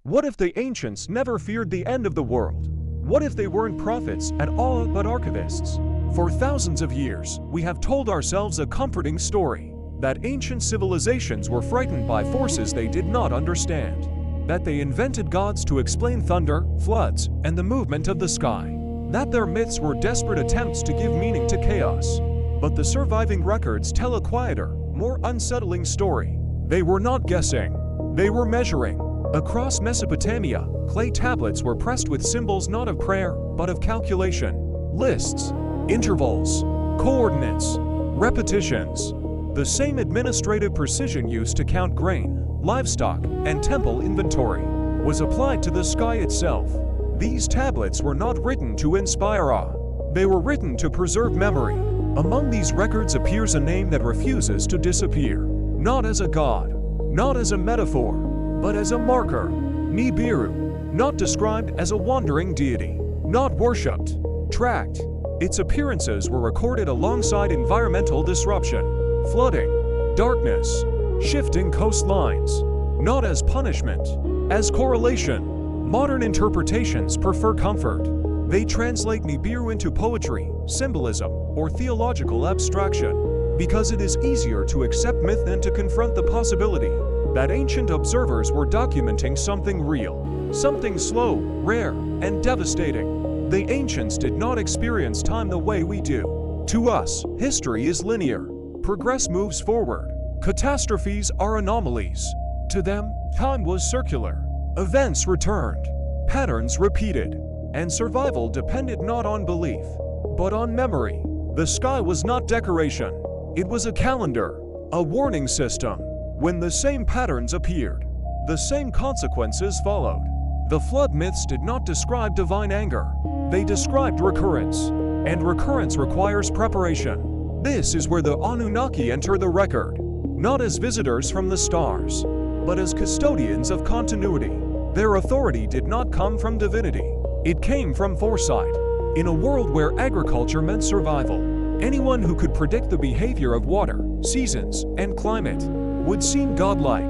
What if the ancients never feared the end of the world? What if they weren't prophets at all but archivists? For thousands of years, we have told ourselves a comforting story, that ancient civilizations were frightened by forces they did not understand, that they invented gods to explain thunder, floods, and the movement of the sky, that their myths were desperate attempts to give meaning to chaos. But the surviving records tell a quieter, more unsettling story. They were not guessing, they were measuring. Across Mesopotamia, clay tablets were pressed with symbols not of prayer, but of calculation, lists, intervals, coordinates, repetitions. The same administrative precision used to count grain, livestock, and temple inventory was applied to the sky itself. These tablets were not written to inspire awe. They were written to preserve memory. Among these records appears a name that refuses to disappear, not as a god, not as a metaphor, but as a marker. Nibiru, not described as a wandering deity, not worshipped, tracked. Its appearances were recorded alongside environmental disruption, flooding, darkness, shifting coastlines, not as punishment, as correlation. Modern interpretations prefer comfort. They translate Nibiru into poetry, symbolism, or theological abstraction, because it is easier to accept myth than to confront the possibility that ancient observers were documenting something real, something slow, rare, and devastating. The ancients did not experience time the way we do. To us, history is linear. Progress moves forward. Catastrophes are anomalies. To them, time was circular. Events returned, patterns repeated, and survival depended not on belief, but on memory. The sky was not decoration. It was a calendar, a warning system. When the same patterns appeared, the same consequences followed. The flood myths did not describe divine anger. They described recurrence, and recurrence requires preparation. This is where the Anunnaki enter the record, not as visitors from the stars, but as custodians of continuity. Their authority did not come from divinity. It came from foresight. In a world where agriculture meant survival, anyone who could predict the behavior of water, seasons, and climate would seem godlike.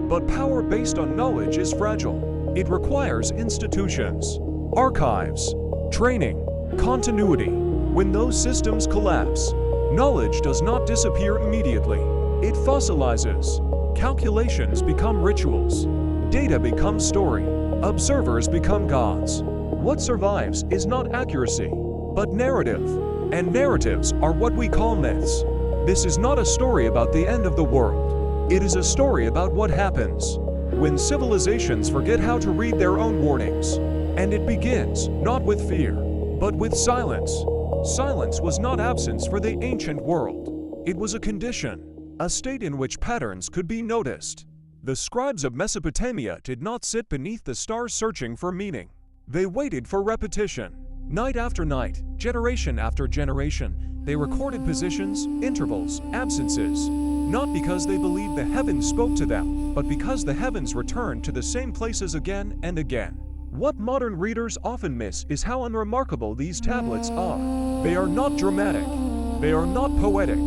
But power based on knowledge is fragile. It requires institutions, archives, training, continuity. When those systems collapse, knowledge does not disappear immediately. It fossilizes. Calculations become rituals. Data becomes story. Observers become gods. What survives is not accuracy, but narrative. And narratives are what we call myths. This is not a story about the end of the world. It is a story about what happens when civilizations forget how to read their own warnings. And it begins not with fear, but with silence. Silence was not absence for the ancient world. It was a condition, a state in which patterns could be noticed. The scribes of Mesopotamia did not sit beneath the stars searching for meaning. They waited for repetition. Night after night, generation after generation, they recorded positions, intervals, absences, not because they believed the heavens spoke to them, but because the heavens returned to the same places again and again. What modern readers often miss is how unremarkable these tablets are. They are not dramatic. They are not poetic.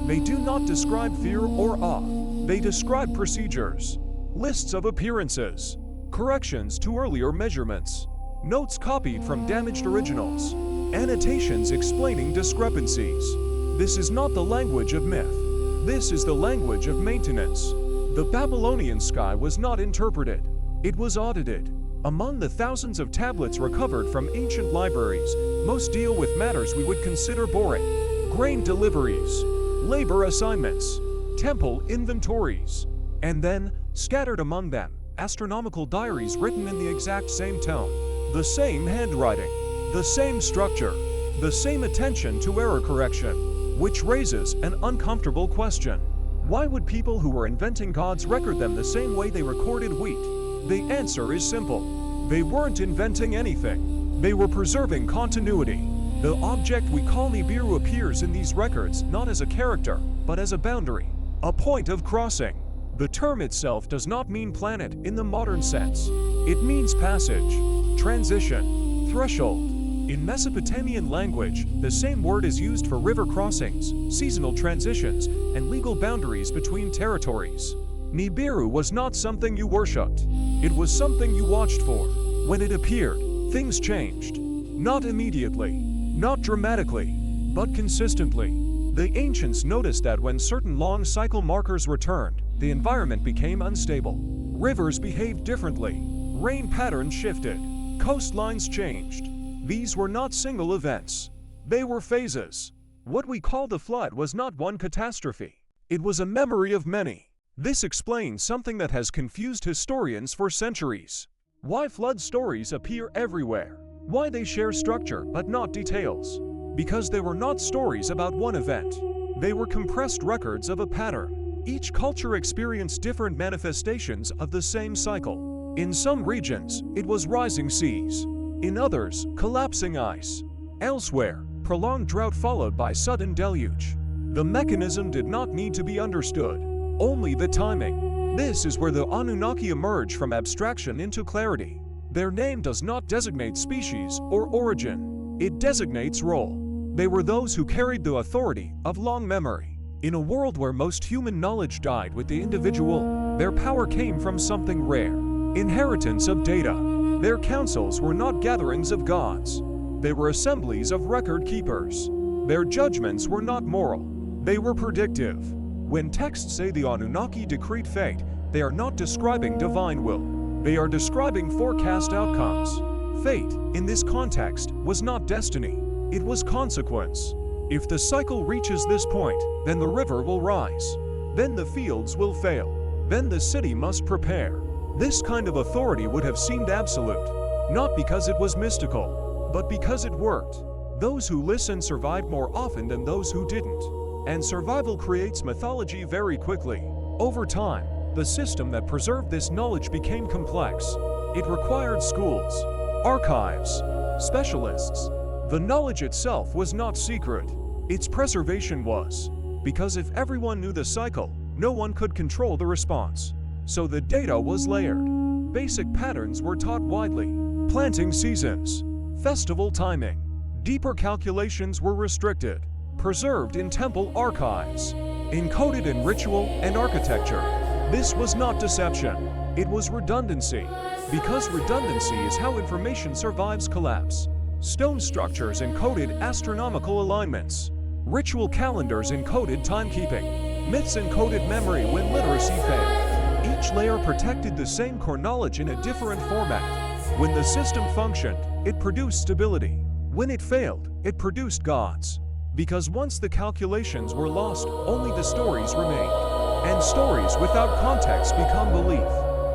They do not describe fear or awe. They describe procedures, lists of appearances, corrections to earlier measurements, notes copied from damaged originals, annotations explaining discrepancies. This is not the language of myth. This is the language of maintenance. The Babylonian sky was not interpreted. It was audited. Among the thousands of tablets recovered from ancient libraries, most deal with matters we would consider boring: grain deliveries, labor assignments, temple inventories. And then, scattered among them, astronomical diaries written in the exact same tone, the same handwriting, the same structure, the same attention to error correction, which raises an uncomfortable question. Why would people who were inventing gods record them the same way they recorded wheat? The answer is simple. They weren't inventing anything. They were preserving continuity. The object we call Nibiru appears in these records not as a character, but as a boundary, a point of crossing. The term itself does not mean planet in the modern sense. It means passage, transition, threshold. In Mesopotamian language, the same word is used for river crossings, seasonal transitions, and legal boundaries between territories. Nibiru was not something you worshipped. It was something you watched for. When it appeared, things changed. Not immediately, not dramatically, but consistently. The ancients noticed that when certain long cycle markers returned, the environment became unstable. Rivers behaved differently. Rain patterns shifted. Coastlines changed. These were not single events. They were phases. What we call the flood was not one catastrophe. It was a memory of many. This explains something that has confused historians for centuries. Why flood stories appear everywhere. Why they share structure but not details. Because they were not stories about one event. They were compressed records of a pattern. Each culture experienced different manifestations of the same cycle. In some regions, it was rising seas. In others, collapsing ice. Elsewhere, prolonged drought followed by sudden deluge. The mechanism did not need to be understood, only the timing. This is where the Anunnaki emerge from abstraction into clarity. Their name does not designate species or origin. It designates role. They were those who carried the authority of long memory. In a world where most human knowledge died with the individual, their power came from something rare. Inheritance of data. Their councils were not gatherings of gods. They were assemblies of record keepers. Their judgments were not moral. They were predictive. When texts say the Anunnaki decreed fate, they are not describing divine will. They are describing forecast outcomes. Fate, in this context, was not destiny. It was consequence. If the cycle reaches this point, then the river will rise. Then the fields will fail. Then the city must prepare. This kind of authority would have seemed absolute, not because it was mystical, but because it worked. Those who listened survived more often than those who didn't. And survival creates mythology very quickly. Over time, the system that preserved this knowledge became complex. It required schools, archives, specialists. The knowledge itself was not secret. Its preservation was. Because if everyone knew the cycle, no one could control the response. So the data was layered. Basic patterns were taught widely. Planting seasons, festival timing. Deeper calculations were restricted. Preserved in temple archives, encoded in ritual and architecture. This was not deception, it was redundancy. Because redundancy is how information survives collapse. Stone structures encoded astronomical alignments. Ritual calendars encoded timekeeping. Myths encoded memory when literacy failed. Each layer protected the same core knowledge in a different format. When the system functioned, it produced stability. When it failed, it produced gods. Because once the calculations were lost, only the stories remained. And stories without context become belief.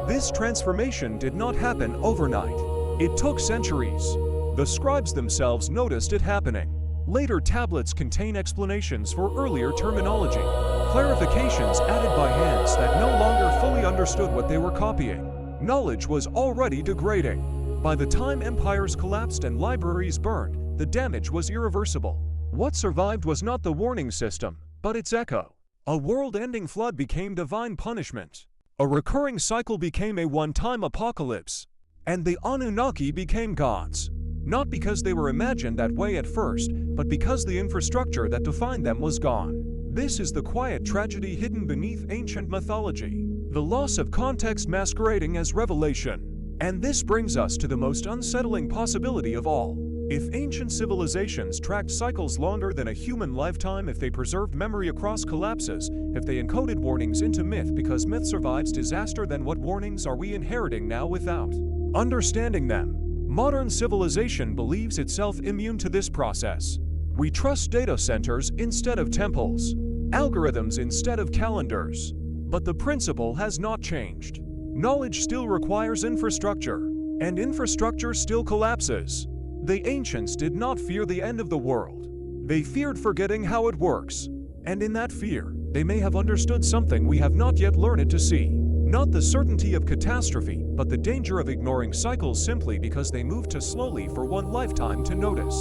This transformation did not happen overnight. It took centuries. The scribes themselves noticed it happening. Later tablets contain explanations for earlier terminology, clarifications added by hands that no longer fully understood what they were copying. Knowledge was already degrading. By the time empires collapsed and libraries burned, the damage was irreversible. What survived was not the warning system, but its echo. A world-ending flood became divine punishment. A recurring cycle became a one-time apocalypse. And the Anunnaki became gods. Not because they were imagined that way at first, but because the infrastructure that defined them was gone. This is the quiet tragedy hidden beneath ancient mythology. The loss of context masquerading as revelation. And this brings us to the most unsettling possibility of all. If ancient civilizations tracked cycles longer than a human lifetime, if they preserved memory across collapses, if they encoded warnings into myth because myth survives disaster, then what warnings are we inheriting now without understanding them? Modern civilization believes itself immune to this process. We trust data centers instead of temples, algorithms instead of calendars. But the principle has not changed. Knowledge still requires infrastructure, and infrastructure still collapses. The ancients did not fear the end of the world. They feared forgetting how it works. And in that fear, they may have understood something we have not yet learned to see. Not the certainty of catastrophe, but the danger of ignoring cycles simply because they move too slowly for one lifetime to notice.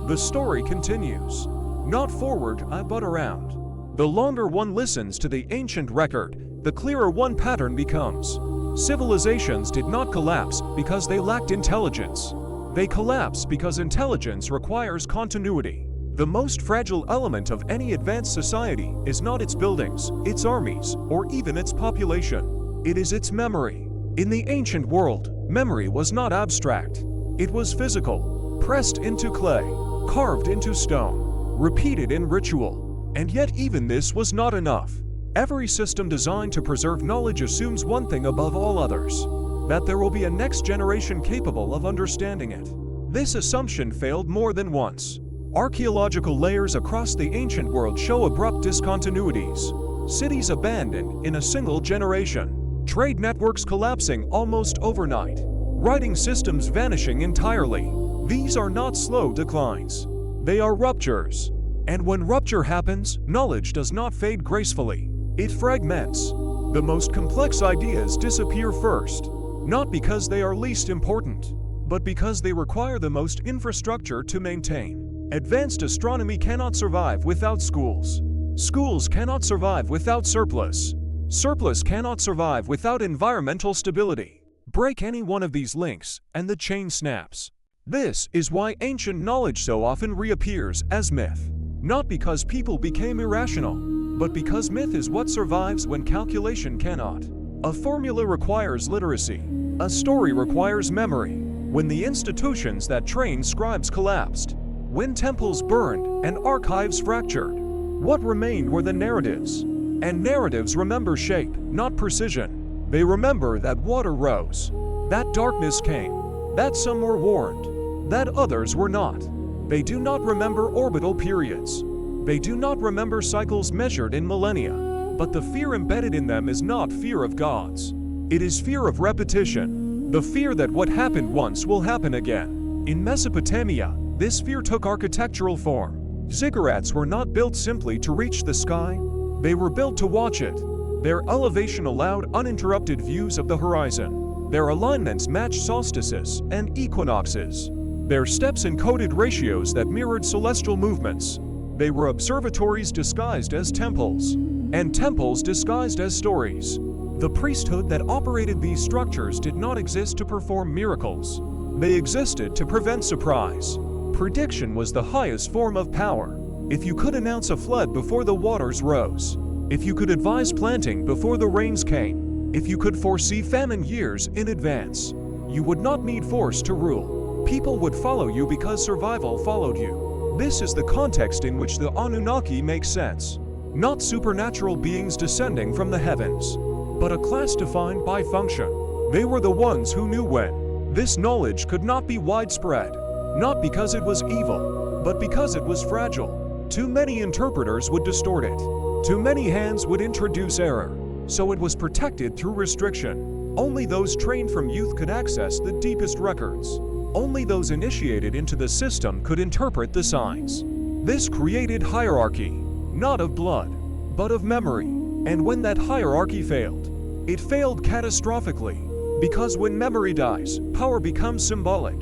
The story continues. Not forward, but around. The longer one listens to the ancient record, the clearer one pattern becomes. Civilizations did not collapse because they lacked intelligence. They collapse because intelligence requires continuity. The most fragile element of any advanced society is not its buildings, its armies, or even its population. It is its memory. In the ancient world, memory was not abstract. It was physical, pressed into clay, carved into stone, repeated in ritual. And yet even this was not enough. Every system designed to preserve knowledge assumes one thing above all others: that there will be a next generation capable of understanding it. This assumption failed more than once. Archaeological layers across the ancient world show abrupt discontinuities. Cities abandoned in a single generation. Trade networks collapsing almost overnight. Writing systems vanishing entirely. These are not slow declines. They are ruptures. And when rupture happens, knowledge does not fade gracefully. It fragments. The most complex ideas disappear first, not because they are least important, but because they require the most infrastructure to maintain. Advanced astronomy cannot survive without schools. Schools cannot survive without surplus. Surplus cannot survive without environmental stability. Break any one of these links, and the chain snaps. This is why ancient knowledge so often reappears as myth. Not because people became irrational, but because myth is what survives when calculation cannot. A formula requires literacy. A story requires memory. When the institutions that trained scribes collapsed, when temples burned and archives fractured, what remained were the narratives. And narratives remember shape, not precision. They remember that water rose, that darkness came, that some were warned, that others were not. They do not remember orbital periods. They do not remember cycles measured in millennia. But the fear embedded in them is not fear of gods. It is fear of repetition. The fear that what happened once will happen again. In Mesopotamia, this fear took architectural form. Ziggurats were not built simply to reach the sky. They were built to watch it. Their elevation allowed uninterrupted views of the horizon. Their alignments matched solstices and equinoxes. Their steps encoded ratios that mirrored celestial movements. They were observatories disguised as temples, and temples disguised as stories. The priesthood that operated these structures did not exist to perform miracles. They existed to prevent surprise. Prediction was the highest form of power. If you could announce a flood before the waters rose, if you could advise planting before the rains came, if you could foresee famine years in advance, you would not need force to rule. People would follow you because survival followed you. This is the context in which the Anunnaki make sense. Not supernatural beings descending from the heavens, but a class defined by function. They were the ones who knew when. This knowledge could not be widespread, not because it was evil, but because it was fragile. Too many interpreters would distort it. Too many hands would introduce error. So it was protected through restriction. Only those trained from youth could access the deepest records. Only those initiated into the system could interpret the signs. This created hierarchy, not of blood, but of memory. And when that hierarchy failed, it failed catastrophically, because when memory dies, power becomes symbolic.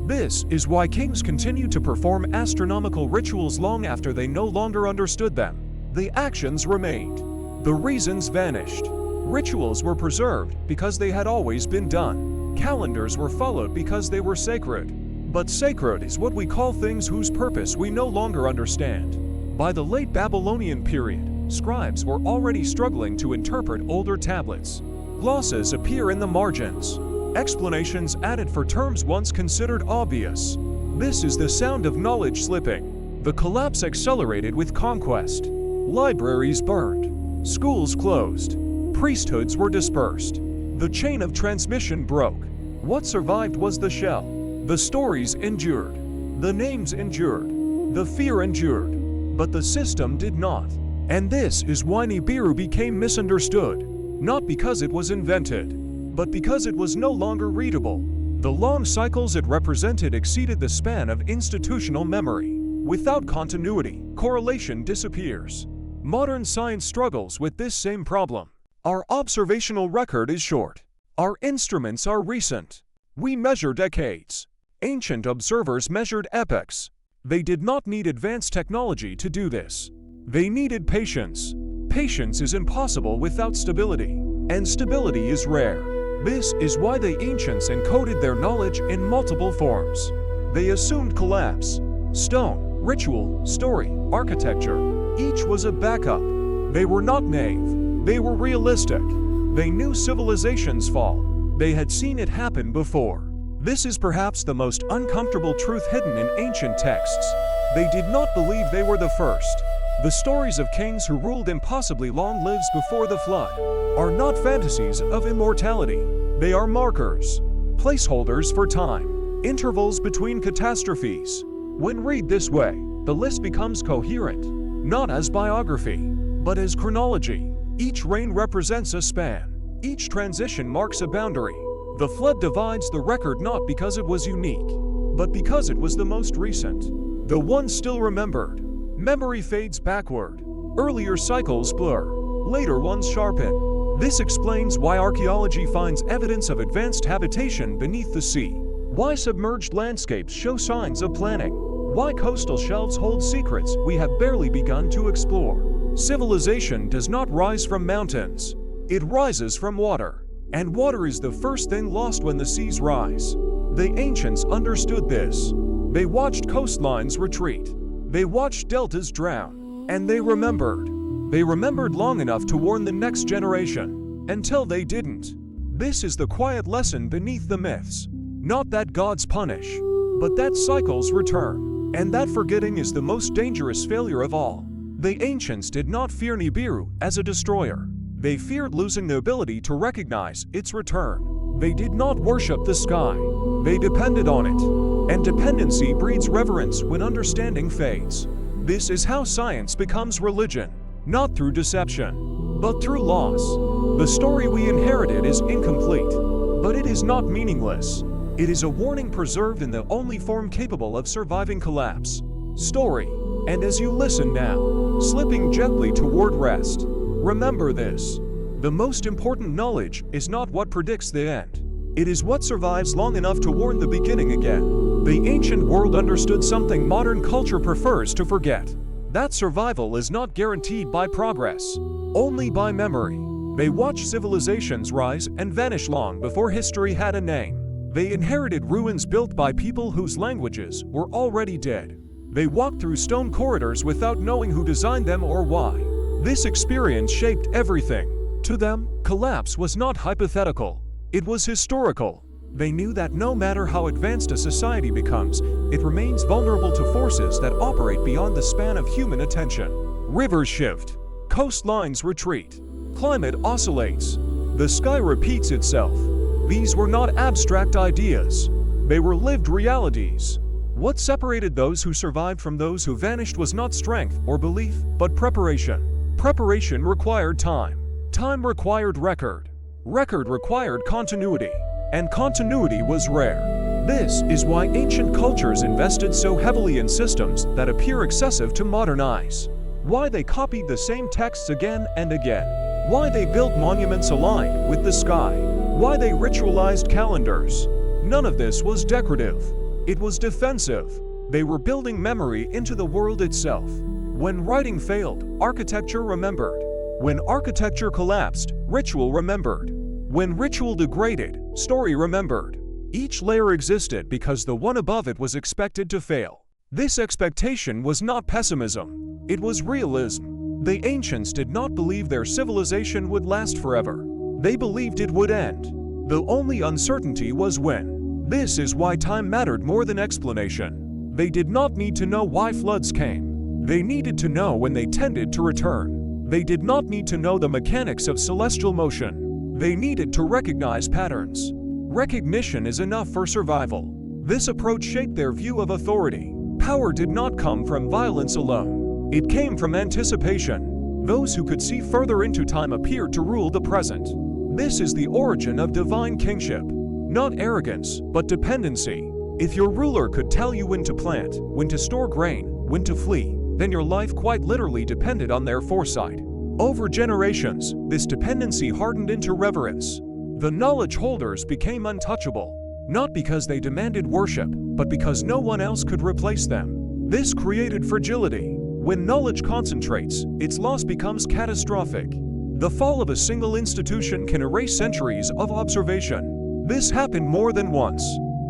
This is why kings continued to perform astronomical rituals long after they no longer understood them. The actions remained. The reasons vanished. Rituals were preserved because they had always been done. Calendars were followed because they were sacred. But sacred is what we call things whose purpose we no longer understand. By the late Babylonian period, scribes were already struggling to interpret older tablets. Glosses appear in the margins. Explanations added for terms once considered obvious. This is the sound of knowledge slipping. The collapse accelerated with conquest. Libraries burned. Schools closed. Priesthoods were dispersed. The chain of transmission broke. What survived was the shell. The stories endured. The names endured. The fear endured. But the system did not. And this is why Nibiru became misunderstood. Not because it was invented, but because it was no longer readable. The long cycles it represented exceeded the span of institutional memory. Without continuity, correlation disappears. Modern science struggles with this same problem. Our observational record is short. Our instruments are recent. We measure decades. Ancient observers measured epochs. They did not need advanced technology to do this. They needed patience. Patience is impossible without stability, and stability is rare. This is why the ancients encoded their knowledge in multiple forms. They assumed collapse, stone, Ritual, story, architecture, each was a backup. They were not naive. They were realistic. They knew civilizations fall. They had seen it happen before. This is perhaps the most uncomfortable truth hidden in ancient texts. They did not believe they were the first. The stories of kings who ruled impossibly long lives before the flood are not fantasies of immortality. They are markers, placeholders for time, intervals between catastrophes. When read this way, the list becomes coherent, not as biography, but as chronology. Each reign represents a span. Each transition marks a boundary. The flood divides the record not because it was unique, but because it was the most recent. The one still remembered. Memory fades backward. Earlier cycles blur. Later ones sharpen. This explains why archaeology finds evidence of advanced habitation beneath the sea. Why submerged landscapes show signs of planning. Why coastal shelves hold secrets we have barely begun to explore. Civilization does not rise from mountains. It rises from water. And water is the first thing lost when the seas rise. The ancients understood this. They watched coastlines retreat. They watched deltas drown. And they remembered. They remembered long enough to warn the next generation. Until they didn't. This is the quiet lesson beneath the myths. Not that gods punish, but that cycles return. And that forgetting is the most dangerous failure of all. The ancients did not fear Nibiru as a destroyer. They feared losing the ability to recognize its return. They did not worship the sky. They depended on it. And dependency breeds reverence when understanding fades. This is how science becomes religion, not through deception, but through loss. The story we inherited is incomplete, but it is not meaningless. It is a warning preserved in the only form capable of surviving collapse. Story. And as you listen now, slipping gently toward rest, remember this. The most important knowledge is not what predicts the end. It is what survives long enough to warn the beginning again. The ancient world understood something modern culture prefers to forget. That survival is not guaranteed by progress, only by memory. They watched civilizations rise and vanish long before history had a name. They inherited ruins built by people whose languages were already dead. They walked through stone corridors without knowing who designed them or why. This experience shaped everything. To them, collapse was not hypothetical. It was historical. They knew that no matter how advanced a society becomes, it remains vulnerable to forces that operate beyond the span of human attention. Rivers shift. Coastlines retreat. Climate oscillates. The sky repeats itself. These were not abstract ideas. They were lived realities. What separated those who survived from those who vanished was not strength or belief, but preparation. Preparation required time. Time required record. Record required continuity. And continuity was rare. This is why ancient cultures invested so heavily in systems that appear excessive to modern eyes. Why they copied the same texts again and again. Why they built monuments aligned with the sky. Why they ritualized calendars. None of this was decorative. It was defensive. They were building memory into the world itself. When writing failed, architecture remembered. When architecture collapsed, ritual remembered. When ritual degraded, story remembered. Each layer existed because the one above it was expected to fail. This expectation was not pessimism. It was realism. The ancients did not believe their civilization would last forever. They believed it would end. The only uncertainty was when. This is why time mattered more than explanation. They did not need to know why floods came. They needed to know when they tended to return. They did not need to know the mechanics of celestial motion. They needed to recognize patterns. Recognition is enough for survival. This approach shaped their view of authority. Power did not come from violence alone. It came from anticipation. Those who could see further into time appeared to rule the present. This is the origin of divine kingship. Not arrogance, but dependency. If your ruler could tell you when to plant, when to store grain, when to flee, then your life quite literally depended on their foresight. Over generations, this dependency hardened into reverence. The knowledge holders became untouchable, not because they demanded worship, but because no one else could replace them. This created fragility. When knowledge concentrates, its loss becomes catastrophic. The fall of a single institution can erase centuries of observation. This happened more than once.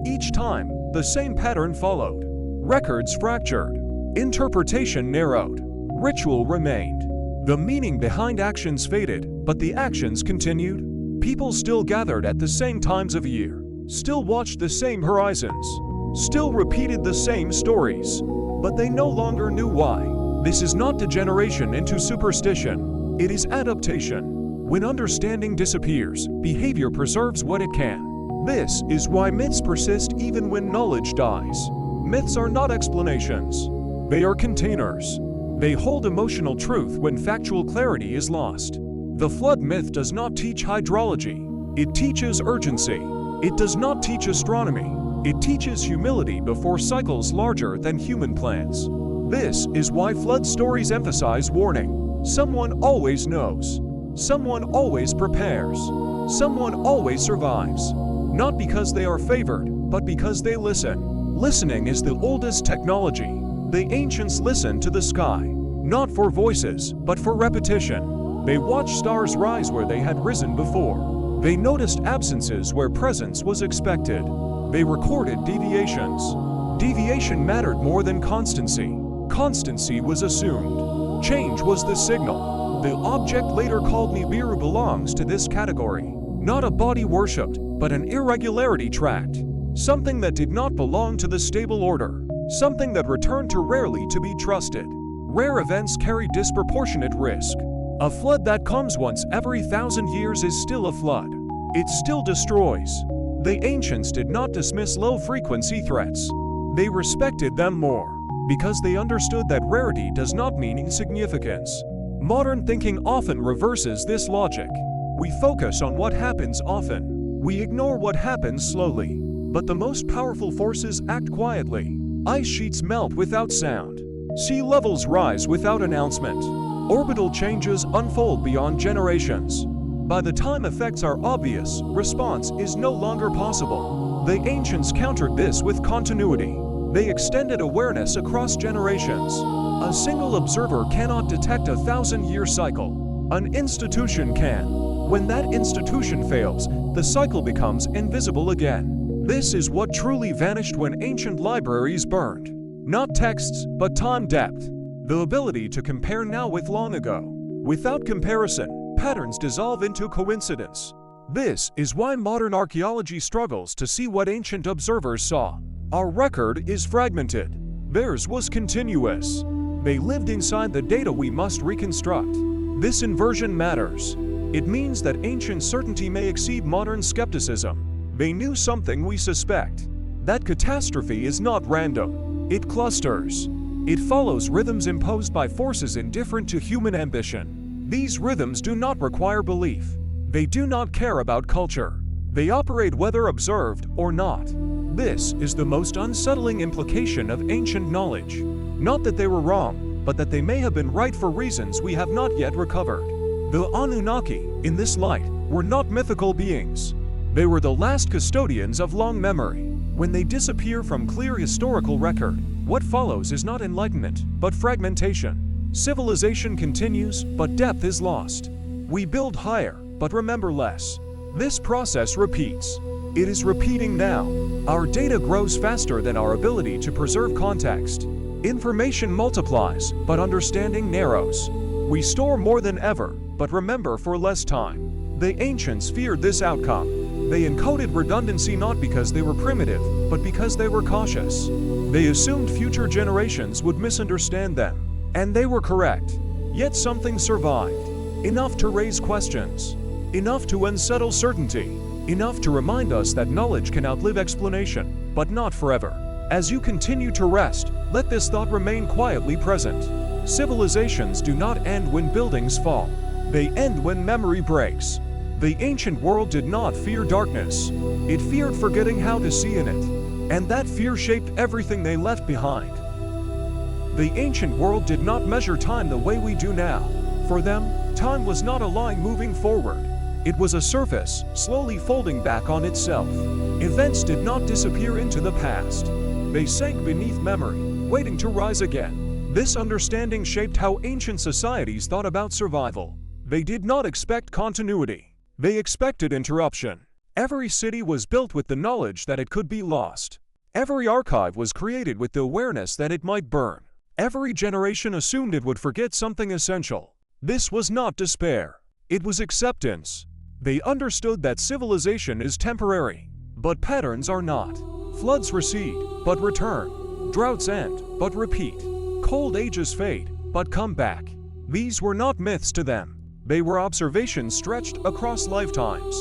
Each time, the same pattern followed. Records fractured. Interpretation narrowed. Ritual remained. The meaning behind actions faded, but the actions continued. People still gathered at the same times of year, still watched the same horizons, still repeated the same stories, but they no longer knew why. This is not degeneration into superstition, it is adaptation. When understanding disappears, behavior preserves what it can. This is why myths persist even when knowledge dies. Myths are not explanations, they are containers. They hold emotional truth when factual clarity is lost. The flood myth does not teach hydrology, it teaches urgency. It does not teach astronomy, it teaches humility before cycles larger than human plans. This is why flood stories emphasize warning. Someone always knows. Someone always prepares. Someone always survives. Not because they are favored, but because they listen. Listening is the oldest technology. The ancients listened to the sky, not for voices, but for repetition. They watched stars rise where they had risen before. They noticed absences where presence was expected. They recorded deviations. Deviation mattered more than constancy. Constancy was assumed. Change was the signal. The object later called Nibiru belongs to this category. Not a body worshipped, but an irregularity tracked. Something that did not belong to the stable order. Something that returned to rarely to be trusted. Rare events carry disproportionate risk. A flood that comes once every 1,000 years is still a flood. It still destroys. The ancients did not dismiss low-frequency threats. They respected them more, because they understood that rarity does not mean insignificance. Modern thinking often reverses this logic. We focus on what happens often. We ignore what happens slowly. But the most powerful forces act quietly. Ice sheets melt without sound. Sea levels rise without announcement. Orbital changes unfold beyond generations. By the time effects are obvious, response is no longer possible. The ancients countered this with continuity. They extended awareness across generations. A single observer cannot detect a 1,000-year cycle. An institution can. When that institution fails, the cycle becomes invisible again. This is what truly vanished when ancient libraries burned. Not texts, but time depth. The ability to compare now with long ago. Without comparison, patterns dissolve into coincidence. This is why modern archaeology struggles to see what ancient observers saw. Our record is fragmented. Theirs was continuous. They lived inside the data we must reconstruct. This inversion matters. It means that ancient certainty may exceed modern skepticism. They knew something we suspect. That catastrophe is not random. It clusters. It follows rhythms imposed by forces indifferent to human ambition. These rhythms do not require belief. They do not care about culture. They operate whether observed or not. This is the most unsettling implication of ancient knowledge. Not that they were wrong, but that they may have been right for reasons we have not yet recovered. The Anunnaki, in this light, were not mythical beings. They were the last custodians of long memory. When they disappear from clear historical record, what follows is not enlightenment, but fragmentation. Civilization continues, but depth is lost. We build higher, but remember less. This process repeats. It is repeating now. Our data grows faster than our ability to preserve context. Information multiplies, but understanding narrows. We store more than ever, but remember for less time. The ancients feared this outcome. They encoded redundancy not because they were primitive, but because they were cautious. They assumed future generations would misunderstand them. And they were correct. Yet something survived. Enough to raise questions. Enough to unsettle certainty. Enough to remind us that knowledge can outlive explanation, but not forever. As you continue to rest, let this thought remain quietly present. Civilizations do not end when buildings fall. They end when memory breaks. The ancient world did not fear darkness. It feared forgetting how to see in it. And that fear shaped everything they left behind. The ancient world did not measure time the way we do now. For them, time was not a line moving forward. It was a surface, slowly folding back on itself. Events did not disappear into the past. They sank beneath memory, waiting to rise again. This understanding shaped how ancient societies thought about survival. They did not expect continuity. They expected interruption. Every city was built with the knowledge that it could be lost. Every archive was created with the awareness that it might burn. Every generation assumed it would forget something essential. This was not despair. It was acceptance. They understood that civilization is temporary, but patterns are not. Floods recede, but return. Droughts end, but repeat. Cold ages fade, but come back. These were not myths to them. They were observations stretched across lifetimes.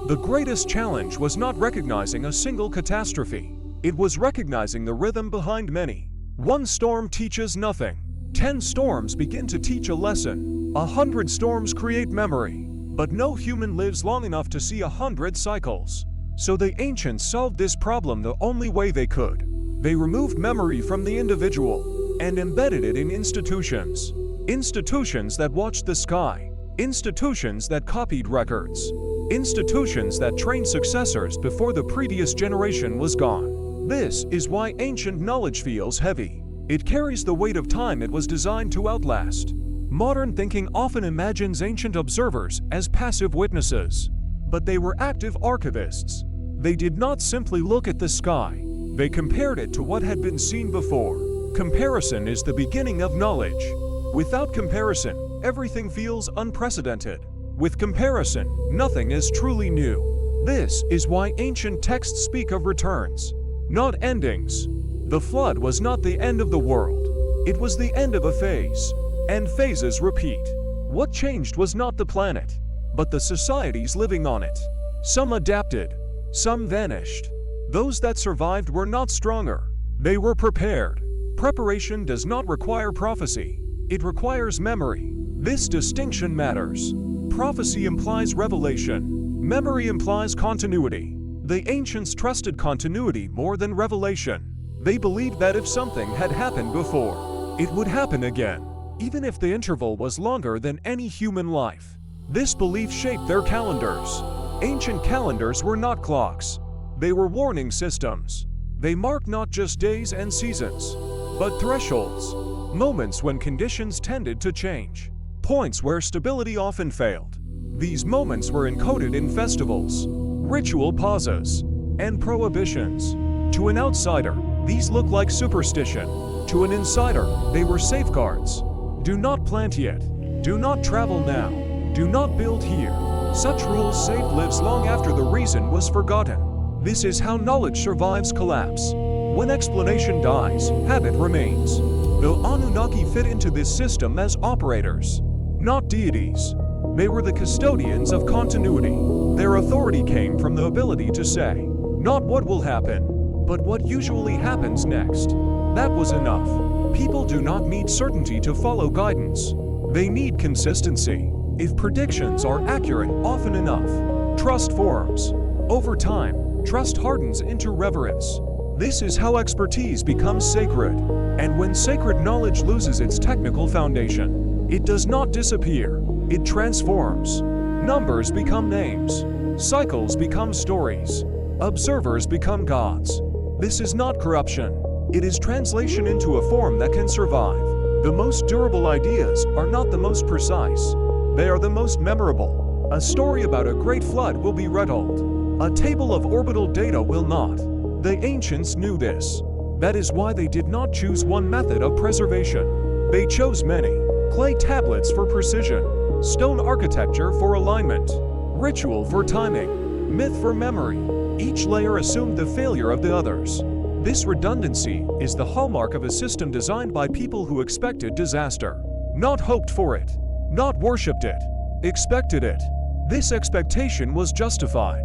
The greatest challenge was not recognizing a single catastrophe. It was recognizing the rhythm behind many. One storm teaches nothing. 10 storms begin to teach a lesson. 100 storms create memory. But no human lives long enough to see 100 cycles. So the ancients solved this problem the only way they could. They removed memory from the individual and embedded it in institutions. Institutions that watched the sky. Institutions that copied records. Institutions that trained successors before the previous generation was gone. This is why ancient knowledge feels heavy. It carries the weight of time it was designed to outlast. Modern thinking often imagines ancient observers as passive witnesses. But they were active archivists. They did not simply look at the sky. They compared it to what had been seen before. Comparison is the beginning of knowledge. Without comparison, everything feels unprecedented. With comparison, nothing is truly new. This is why ancient texts speak of returns, not endings. The flood was not the end of the world. It was the end of a phase. And phases repeat. What changed was not the planet, but the societies living on it. Some adapted, some vanished. Those that survived were not stronger. They were prepared. Preparation does not require prophecy. It requires memory. This distinction matters. Prophecy implies revelation. Memory implies continuity. The ancients trusted continuity more than revelation. They believed that if something had happened before, it would happen again, even if the interval was longer than any human life. This belief shaped their calendars. Ancient calendars were not clocks. They were warning systems. They marked not just days and seasons, but thresholds, moments when conditions tended to change, points where stability often failed. These moments were encoded in festivals, ritual pauses, and prohibitions. To an outsider, these look like superstition. To an insider, they were safeguards. Do not plant yet. Do not travel now. Do not build here. Such rules saved lives long after the reason was forgotten. This is how knowledge survives collapse. When explanation dies, habit remains. The Anunnaki fit into this system as operators, not deities. They were the custodians of continuity. Their authority came from the ability to say, not what will happen, but what usually happens next. That was enough. People do not need certainty to follow guidance. They need consistency. If predictions are accurate often enough, trust forms. Over time, trust hardens into reverence. This is how expertise becomes sacred. And when sacred knowledge loses its technical foundation, it does not disappear. It transforms. Numbers become names. Cycles become stories. Observers become gods. This is not corruption. It is translation into a form that can survive. The most durable ideas are not the most precise. They are the most memorable. A story about a great flood will be retold. A table of orbital data will not. The ancients knew this. That is why they did not choose one method of preservation. They chose many. Clay tablets for precision. Stone architecture for alignment. Ritual for timing. Myth for memory. Each layer assumed the failure of the others. This redundancy is the hallmark of a system designed by people who expected disaster. Not hoped for it. Not worshipped it. Expected it. This expectation was justified.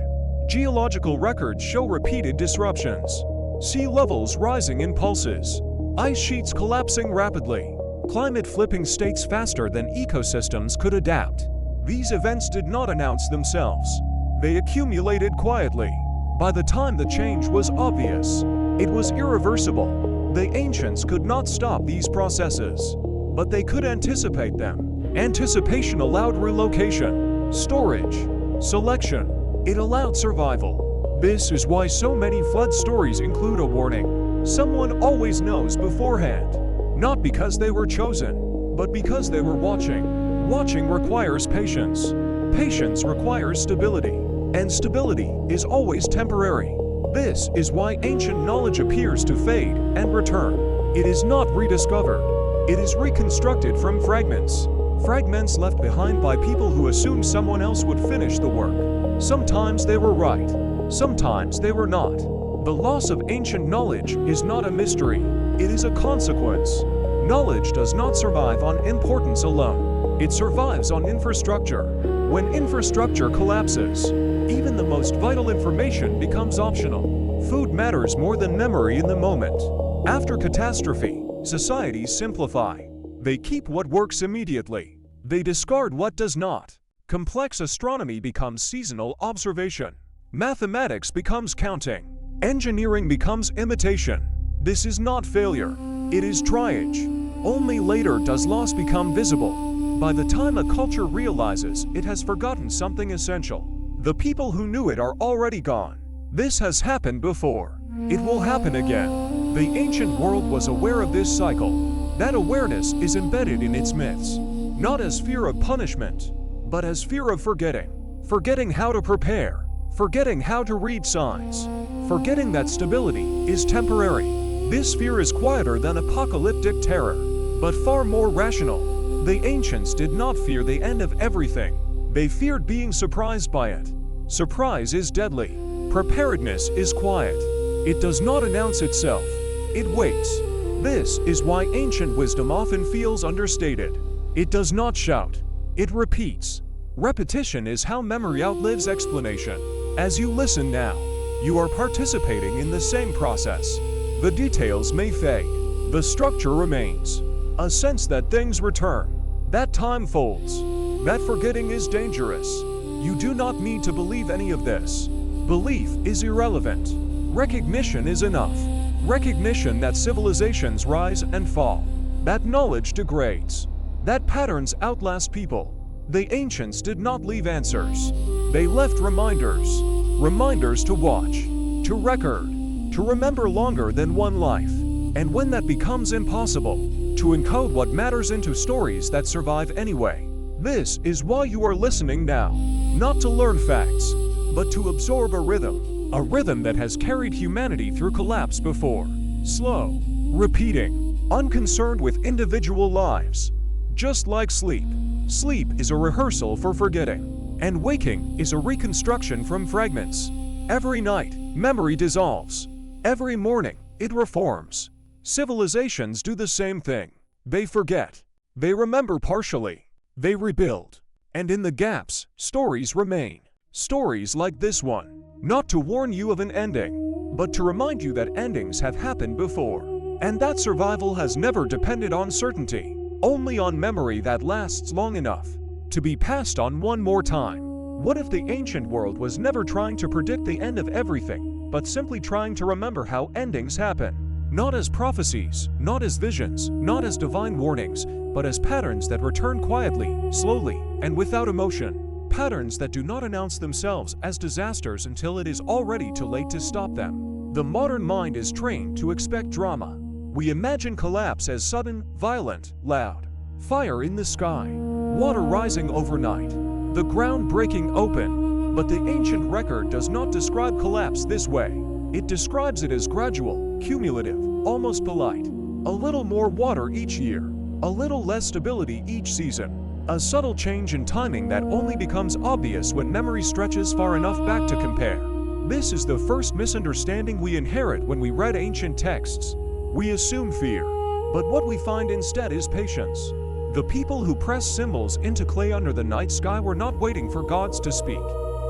Geological records show repeated disruptions. Sea levels rising in pulses. Ice sheets collapsing rapidly. Climate flipping states faster than ecosystems could adapt. These events did not announce themselves. They accumulated quietly. By the time the change was obvious, it was irreversible. The ancients could not stop these processes, but they could anticipate them. Anticipation allowed relocation, storage, selection. It allowed survival. This is why so many flood stories include a warning. Someone always knows beforehand. Not because they were chosen, but because they were watching. Watching requires patience. Patience requires stability. And stability is always temporary. This is why ancient knowledge appears to fade and return. It is not rediscovered. It is reconstructed from fragments. Fragments left behind by people who assumed someone else would finish the work. Sometimes they were right. Sometimes they were not. The loss of ancient knowledge is not a mystery. It is a consequence. Knowledge does not survive on importance alone. It survives on infrastructure. When infrastructure collapses, even the most vital information becomes optional. Food matters more than memory in the moment. After catastrophe, societies simplify. They keep what works immediately. They discard what does not. Complex astronomy becomes seasonal observation. Mathematics becomes counting. Engineering becomes imitation. This is not failure. It is triage. Only later does loss become visible. By the time a culture realizes it has forgotten something essential, the people who knew it are already gone. This has happened before. It will happen again. The ancient world was aware of this cycle. That awareness is embedded in its myths, not as fear of punishment, but as fear of forgetting. Forgetting how to prepare. Forgetting how to read signs. Forgetting that stability is temporary. This fear is quieter than apocalyptic terror, but far more rational. The ancients did not fear the end of everything. They feared being surprised by it. Surprise is deadly. Preparedness is quiet. It does not announce itself. It waits. This is why ancient wisdom often feels understated. It does not shout. It repeats. Repetition is how memory outlives explanation. As you listen now, you are participating in the same process. The details may fade. The structure remains. A sense that things return. That time folds. That forgetting is dangerous. You do not need to believe any of this. Belief is irrelevant. Recognition is enough. Recognition that civilizations rise and fall. That knowledge degrades. That patterns outlast people. The ancients did not leave answers. They left reminders. Reminders to watch, to record, to remember longer than one life. And when that becomes impossible, to encode what matters into stories that survive anyway. This is why you are listening now. Not to learn facts, but to absorb a rhythm that has carried humanity through collapse before. Slow, repeating, unconcerned with individual lives. Just like sleep. Sleep is a rehearsal for forgetting, and waking is a reconstruction from fragments. Every night, memory dissolves. Every morning, it reforms. Civilizations do the same thing. They forget. They remember partially. They rebuild. And in the gaps, stories remain. Stories like this one. Not to warn you of an ending, but to remind you that endings have happened before. And that survival has never depended on certainty, only on memory that lasts long enough to be passed on one more time. What if the ancient world was never trying to predict the end of everything, but simply trying to remember how endings happen? Not as prophecies, not as visions, not as divine warnings, but as patterns that return quietly, slowly, and without emotion. Patterns that do not announce themselves as disasters until it is already too late to stop them. The modern mind is trained to expect drama. We imagine collapse as sudden, violent, loud. Fire in the sky, water rising overnight, the ground breaking open. But the ancient record does not describe collapse this way. It describes it as gradual, cumulative, almost polite. A little more water each year, a little less stability each season. A subtle change in timing that only becomes obvious when memory stretches far enough back to compare. This is the first misunderstanding we inherit when we read ancient texts. We assume fear, but what we find instead is patience. The people who pressed symbols into clay under the night sky were not waiting for gods to speak.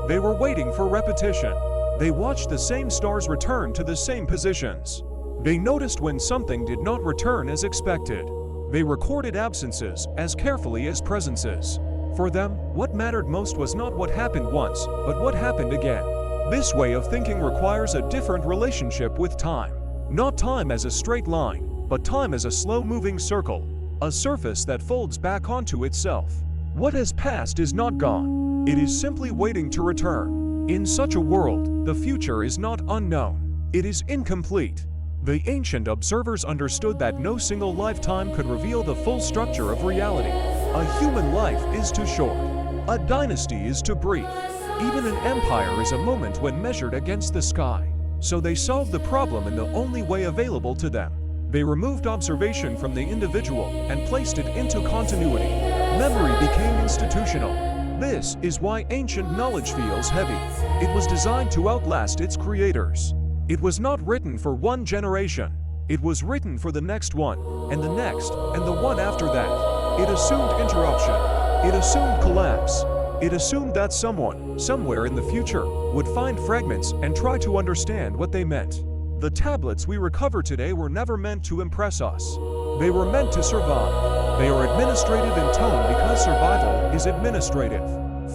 They were waiting for repetition. They watched the same stars return to the same positions. They noticed when something did not return as expected. They recorded absences as carefully as presences. For them, what mattered most was not what happened once, but what happened again. This way of thinking requires a different relationship with time. Not time as a straight line, but time as a slow-moving circle, a surface that folds back onto itself. What has passed is not gone. It is simply waiting to return. In such a world, the future is not unknown. It is incomplete. The ancient observers understood that no single lifetime could reveal the full structure of reality. A human life is too short. A dynasty is too brief. Even an empire is a moment when measured against the sky. So they solved the problem in the only way available to them. They removed observation from the individual and placed it into continuity. Memory became institutional. This is why ancient knowledge feels heavy. It was designed to outlast its creators. It was not written for one generation. It was written for the next one, and the next, and the one after that. It assumed interruption. It assumed collapse. It assumed that someone, somewhere in the future, would find fragments and try to understand what they meant. The tablets we recover today were never meant to impress us. They were meant to survive. They are administrative in tone because survival is administrative.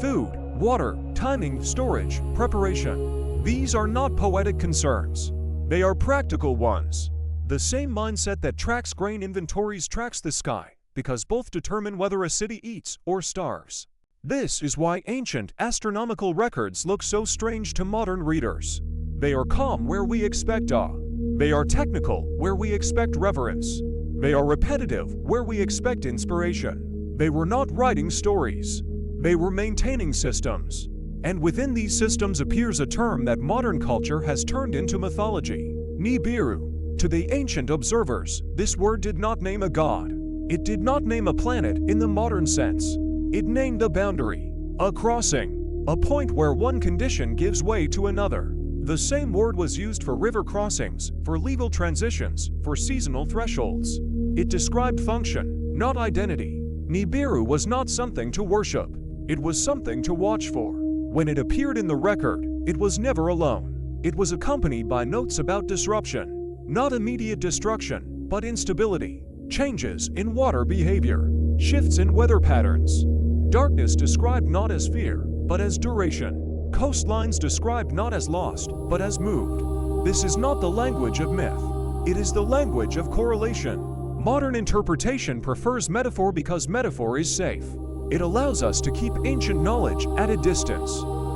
Food, water, timing, storage, preparation. These are not poetic concerns. They are practical ones. The same mindset that tracks grain inventories tracks the sky, because both determine whether a city eats or starves. This is why ancient astronomical records look so strange to modern readers. They are calm where we expect awe. They are technical where we expect reverence. They are repetitive where we expect inspiration. They were not writing stories. They were maintaining systems. And within these systems appears a term that modern culture has turned into mythology: Nibiru. To the ancient observers, this word did not name a god. It did not name a planet in the modern sense. It named a boundary, a crossing, a point where one condition gives way to another. The same word was used for river crossings, for legal transitions, for seasonal thresholds. It described function, not identity. Nibiru was not something to worship. It was something to watch for. When it appeared in the record, it was never alone. It was accompanied by notes about disruption, not immediate destruction, but instability, changes in water behavior, shifts in weather patterns. Darkness described not as fear, but as duration. Coastlines described not as lost, but as moved. This is not the language of myth. It is the language of correlation. Modern interpretation prefers metaphor because metaphor is safe. It allows us to keep ancient knowledge at a distance.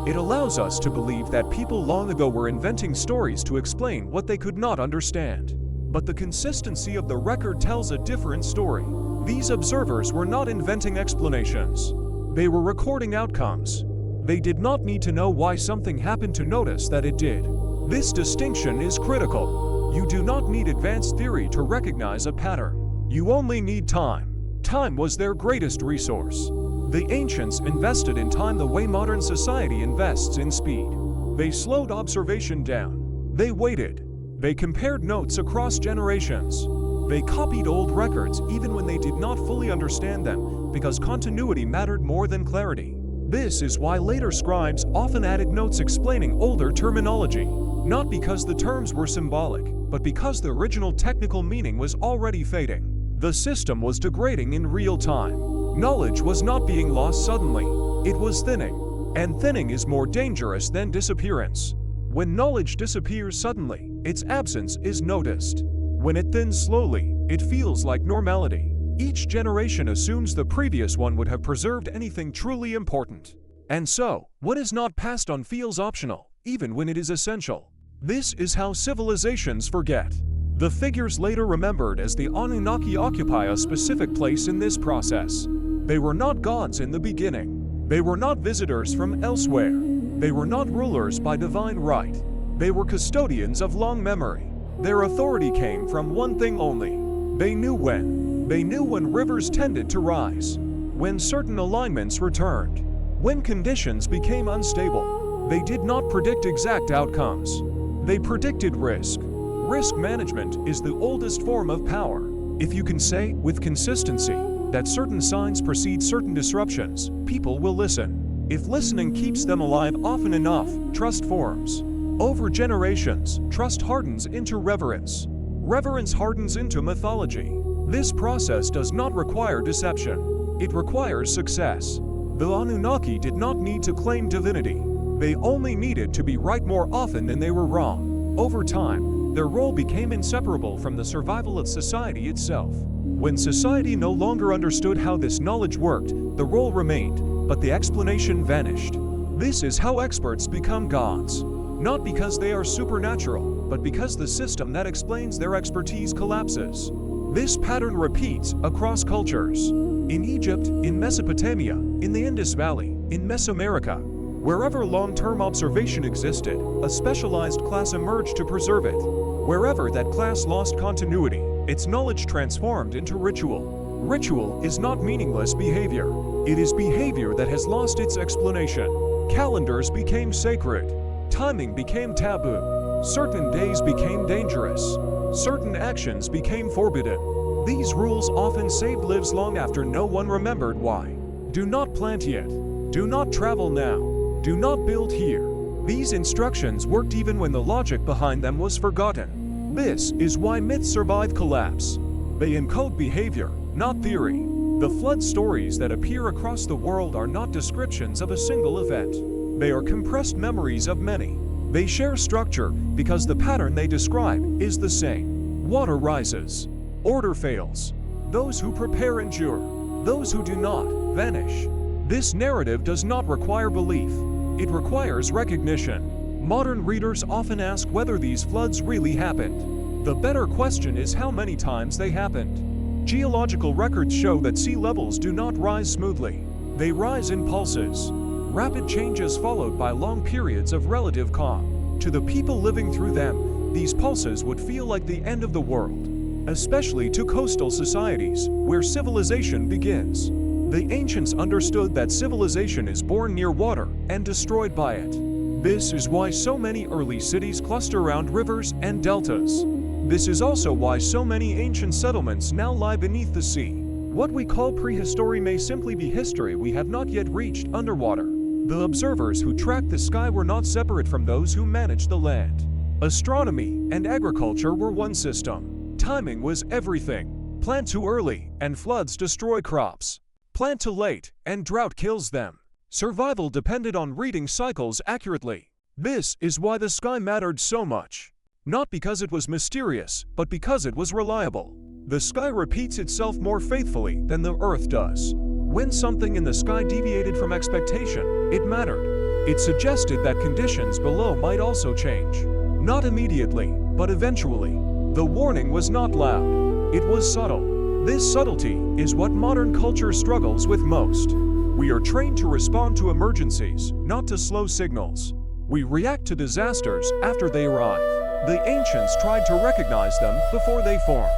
It allows us to believe that people long ago were inventing stories to explain what they could not understand. But the consistency of the record tells a different story. These observers were not inventing explanations. They were recording outcomes. They did not need to know why something happened to notice that it did. This distinction is critical. You do not need advanced theory to recognize a pattern. You only need time. Time was their greatest resource. The ancients invested in time the way modern society invests in speed. They slowed observation down. They waited. They compared notes across generations. They copied old records even when they did not fully understand them, because continuity mattered more than clarity. This is why later scribes often added notes explaining older terminology, not because the terms were symbolic, but because the original technical meaning was already fading. The system was degrading in real time. Knowledge was not being lost suddenly. It was thinning. And thinning is more dangerous than disappearance. When knowledge disappears suddenly, its absence is noticed. When it thins slowly, it feels like normality. Each generation assumes the previous one would have preserved anything truly important. And so, what is not passed on feels optional, even when it is essential. This is how civilizations forget. The figures later remembered as the Anunnaki occupy a specific place in this process. They were not gods in the beginning. They were not visitors from elsewhere. They were not rulers by divine right. They were custodians of long memory. Their authority came from one thing only. They knew when. They knew when rivers tended to rise, when certain alignments returned, when conditions became unstable. They did not predict exact outcomes. They predicted risk. Risk management is the oldest form of power. If you can say, with consistency, that certain signs precede certain disruptions, people will listen. If listening keeps them alive often enough, trust forms. Over generations, trust hardens into reverence. Reverence hardens into mythology. This process does not require deception. It requires success. The Anunnaki did not need to claim divinity. They only needed to be right more often than they were wrong. Over time, their role became inseparable from the survival of society itself. When society no longer understood how this knowledge worked, the role remained, but the explanation vanished. This is how experts become gods. Not because they are supernatural, but because the system that explains their expertise collapses. This pattern repeats across cultures. In Egypt, in Mesopotamia, in the Indus Valley, in Mesoamerica, wherever long-term observation existed, a specialized class emerged to preserve it. Wherever that class lost continuity, its knowledge transformed into ritual. Ritual is not meaningless behavior. It is behavior that has lost its explanation. Calendars became sacred. Timing became taboo. Certain days became dangerous. Certain actions became forbidden. These rules often saved lives long after no one remembered why. Do not plant yet. Do not travel now. Do not build here. These instructions worked even when the logic behind them was forgotten. This is why myths survive collapse. They encode behavior, not theory. The flood stories that appear across the world are not descriptions of a single event. They are compressed memories of many. They share structure because the pattern they describe is the same. Water rises. Order fails. Those who prepare endure. Those who do not vanish. This narrative does not require belief. It requires recognition. Modern readers often ask whether these floods really happened. The better question is how many times they happened. Geological records show that sea levels do not rise smoothly. They rise in pulses. Rapid changes followed by long periods of relative calm. To the people living through them, these pulses would feel like the end of the world, especially to coastal societies, where civilization begins. The ancients understood that civilization is born near water and destroyed by it. This is why so many early cities cluster around rivers and deltas. This is also why so many ancient settlements now lie beneath the sea. What we call prehistory may simply be history we have not yet reached underwater. The observers who tracked the sky were not separate from those who managed the land. Astronomy and agriculture were one system. Timing was everything. Plant too early, and floods destroy crops. Plant too late, and drought kills them. Survival depended on reading cycles accurately. This is why the sky mattered so much. Not because it was mysterious, but because it was reliable. The sky repeats itself more faithfully than the earth does. When something in the sky deviated from expectation, it mattered. It suggested that conditions below might also change. Not immediately, but eventually. The warning was not loud. It was subtle. This subtlety is what modern culture struggles with most. We are trained to respond to emergencies, not to slow signals. We react to disasters after they arrive. The ancients tried to recognize them before they formed.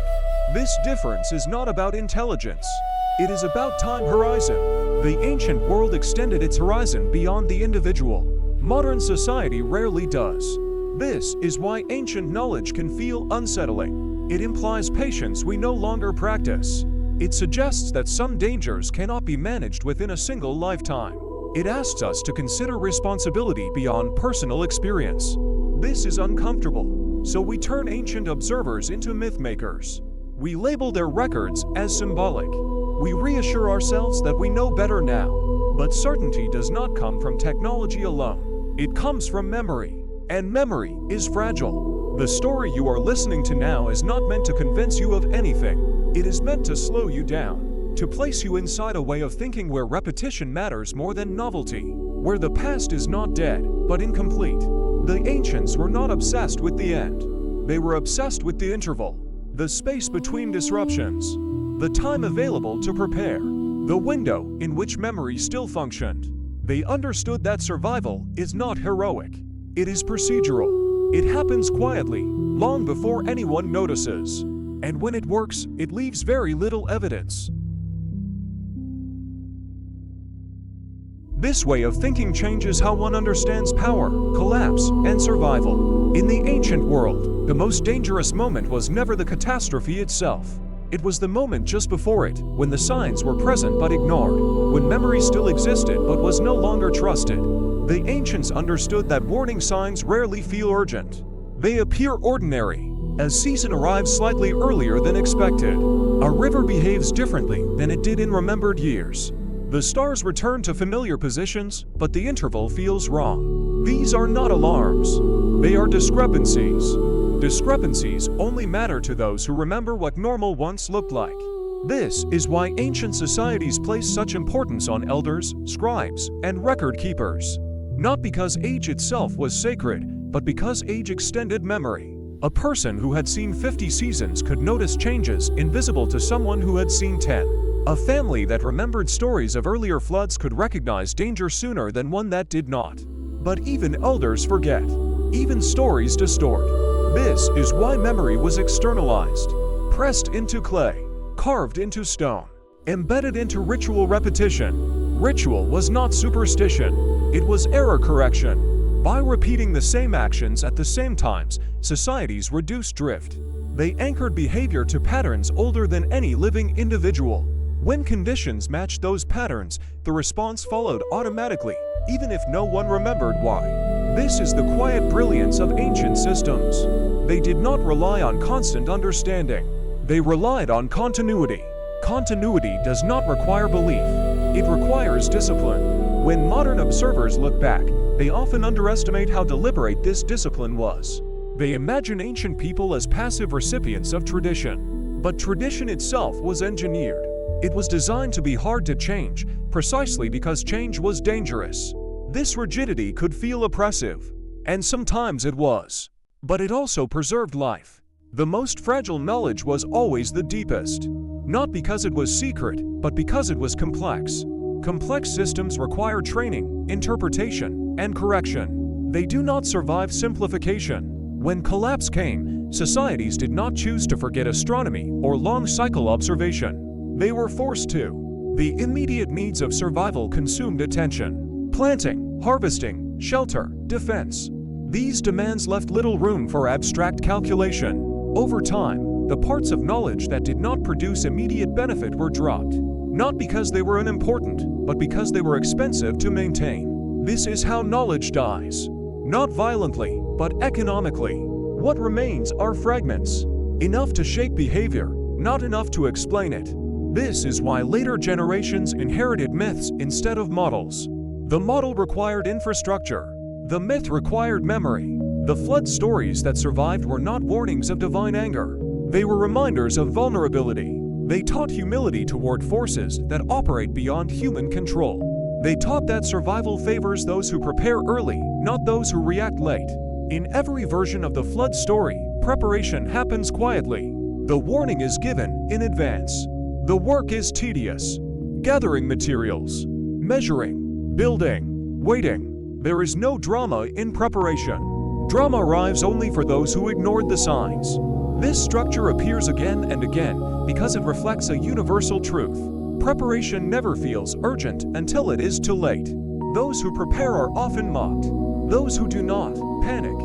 This difference is not about intelligence. It is about time horizon. The ancient world extended its horizon beyond the individual. Modern society rarely does. This is why ancient knowledge can feel unsettling. It implies patience we no longer practice. It suggests that some dangers cannot be managed within a single lifetime. It asks us to consider responsibility beyond personal experience. This is uncomfortable, so we turn ancient observers into myth makers. We label their records as symbolic. We reassure ourselves that we know better now. But certainty does not come from technology alone. It comes from memory. And memory is fragile. The story you are listening to now is not meant to convince you of anything. It is meant to slow you down, to place you inside a way of thinking where repetition matters more than novelty, where the past is not dead, but incomplete. The ancients were not obsessed with the end. They were obsessed with the interval, the space between disruptions, the time available to prepare, the window in which memory still functioned. They understood that survival is not heroic. It is procedural. It happens quietly, long before anyone notices. And when it works, it leaves very little evidence. This way of thinking changes how one understands power, collapse, and survival. In the ancient world, the most dangerous moment was never the catastrophe itself. It was the moment just before it, when the signs were present but ignored, when memory still existed but was no longer trusted. The ancients understood that warning signs rarely feel urgent. They appear ordinary, as season arrives slightly earlier than expected. A river behaves differently than it did in remembered years. The stars return to familiar positions, but the interval feels wrong. These are not alarms. They are discrepancies. Discrepancies only matter to those who remember what normal once looked like. This is why ancient societies placed such importance on elders, scribes, and record keepers. Not because age itself was sacred, but because age extended memory. A person who had seen 50 seasons could notice changes invisible to someone who had seen 10. A family that remembered stories of earlier floods could recognize danger sooner than one that did not. But even elders forget. Even stories distort. This is why memory was externalized. pressed into clay, carved into stone, embedded into ritual repetition. Ritual was not superstition, it was error correction. By repeating the same actions at the same times, societies reduced drift. They anchored behavior to patterns older than any living individual. When conditions matched those patterns, the response followed automatically, even if no one remembered why. This is the quiet brilliance of ancient systems. They did not rely on constant understanding. They relied on continuity. Continuity does not require belief. It requires discipline. When modern observers look back, they often underestimate how deliberate this discipline was. They imagine ancient people as passive recipients of tradition. But tradition itself was engineered. It was designed to be hard to change, precisely because change was dangerous. This rigidity could feel oppressive, and sometimes it was. But it also preserved life. The most fragile knowledge was always the deepest. Not because it was secret, but because it was complex. Complex systems require training, interpretation, and correction. They do not survive simplification. When collapse came, societies did not choose to forget astronomy or long-cycle observation. They were forced to. The immediate needs of survival consumed attention. Planting, harvesting, shelter, defense. These demands left little room for abstract calculation. Over time, the parts of knowledge that did not produce immediate benefit were dropped. Not because they were unimportant, but because they were expensive to maintain. This is how knowledge dies. Not violently, but economically. What remains are fragments. Enough to shape behavior, not enough to explain it. This is why later generations inherited myths instead of models. The model required infrastructure. The myth required memory. The flood stories that survived were not warnings of divine anger. They were reminders of vulnerability. They taught humility toward forces that operate beyond human control. They taught that survival favors those who prepare early, not those who react late. In every version of the flood story, preparation happens quietly. The warning is given in advance. The work is tedious. Gathering materials, measuring, building, waiting. There is no drama in preparation. Drama arrives only for those who ignored the signs. This structure appears again and again because it reflects a universal truth. Preparation never feels urgent until it is too late. Those who prepare are often mocked. Those who do not, panic.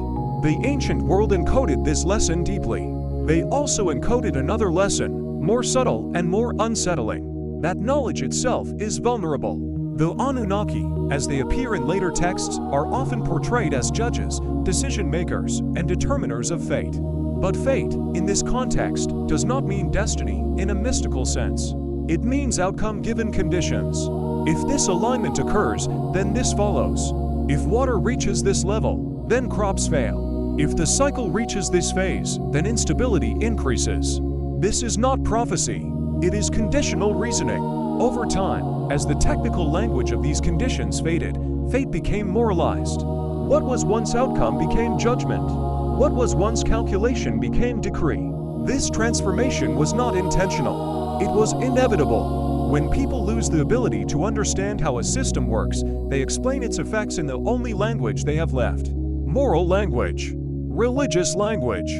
The ancient world encoded this lesson deeply. They also encoded another lesson, more subtle and more unsettling. That knowledge itself is vulnerable. The Anunnaki, as they appear in later texts, are often portrayed as judges, decision-makers, and determiners of fate. But fate, in this context, does not mean destiny in a mystical sense. It means outcome given conditions. If this alignment occurs, then this follows. If water reaches this level, then crops fail. If the cycle reaches this phase, then instability increases. This is not prophecy. It is conditional reasoning. Over time, as the technical language of these conditions faded, fate became moralized. What was once outcome became judgment. What was once calculation became decree. This transformation was not intentional. It was inevitable. When people lose the ability to understand how a system works, they explain its effects in the only language they have left. Moral language. Religious language.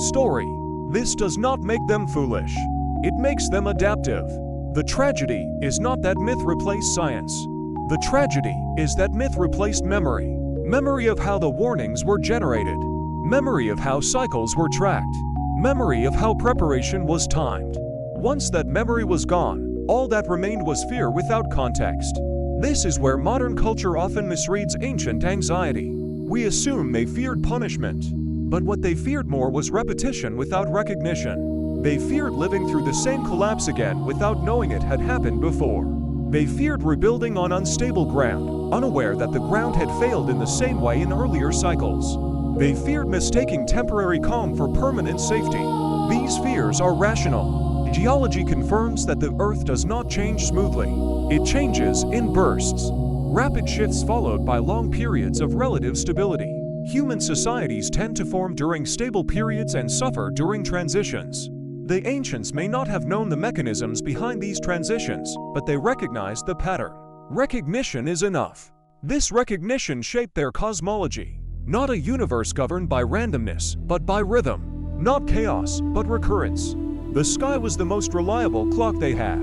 Story. This does not make them foolish. It makes them adaptive. The tragedy is not that myth replaced science. The tragedy is that myth replaced memory. Memory of how the warnings were generated. Memory of how cycles were tracked. Memory of how preparation was timed. Once that memory was gone, all that remained was fear without context. This is where modern culture often misreads ancient anxiety. We assume they feared punishment. But what they feared more was repetition without recognition. They feared living through the same collapse again without knowing it had happened before. They feared rebuilding on unstable ground, unaware that the ground had failed in the same way in earlier cycles. They feared mistaking temporary calm for permanent safety. These fears are rational. Geology confirms that the Earth does not change smoothly. It changes in bursts. Rapid shifts followed by long periods of relative stability. Human societies tend to form during stable periods and suffer during transitions. The ancients may not have known the mechanisms behind these transitions, but they recognized the pattern. Recognition is enough. This recognition shaped their cosmology. Not a universe governed by randomness, but by rhythm. Not chaos, but recurrence. The sky was the most reliable clock they had.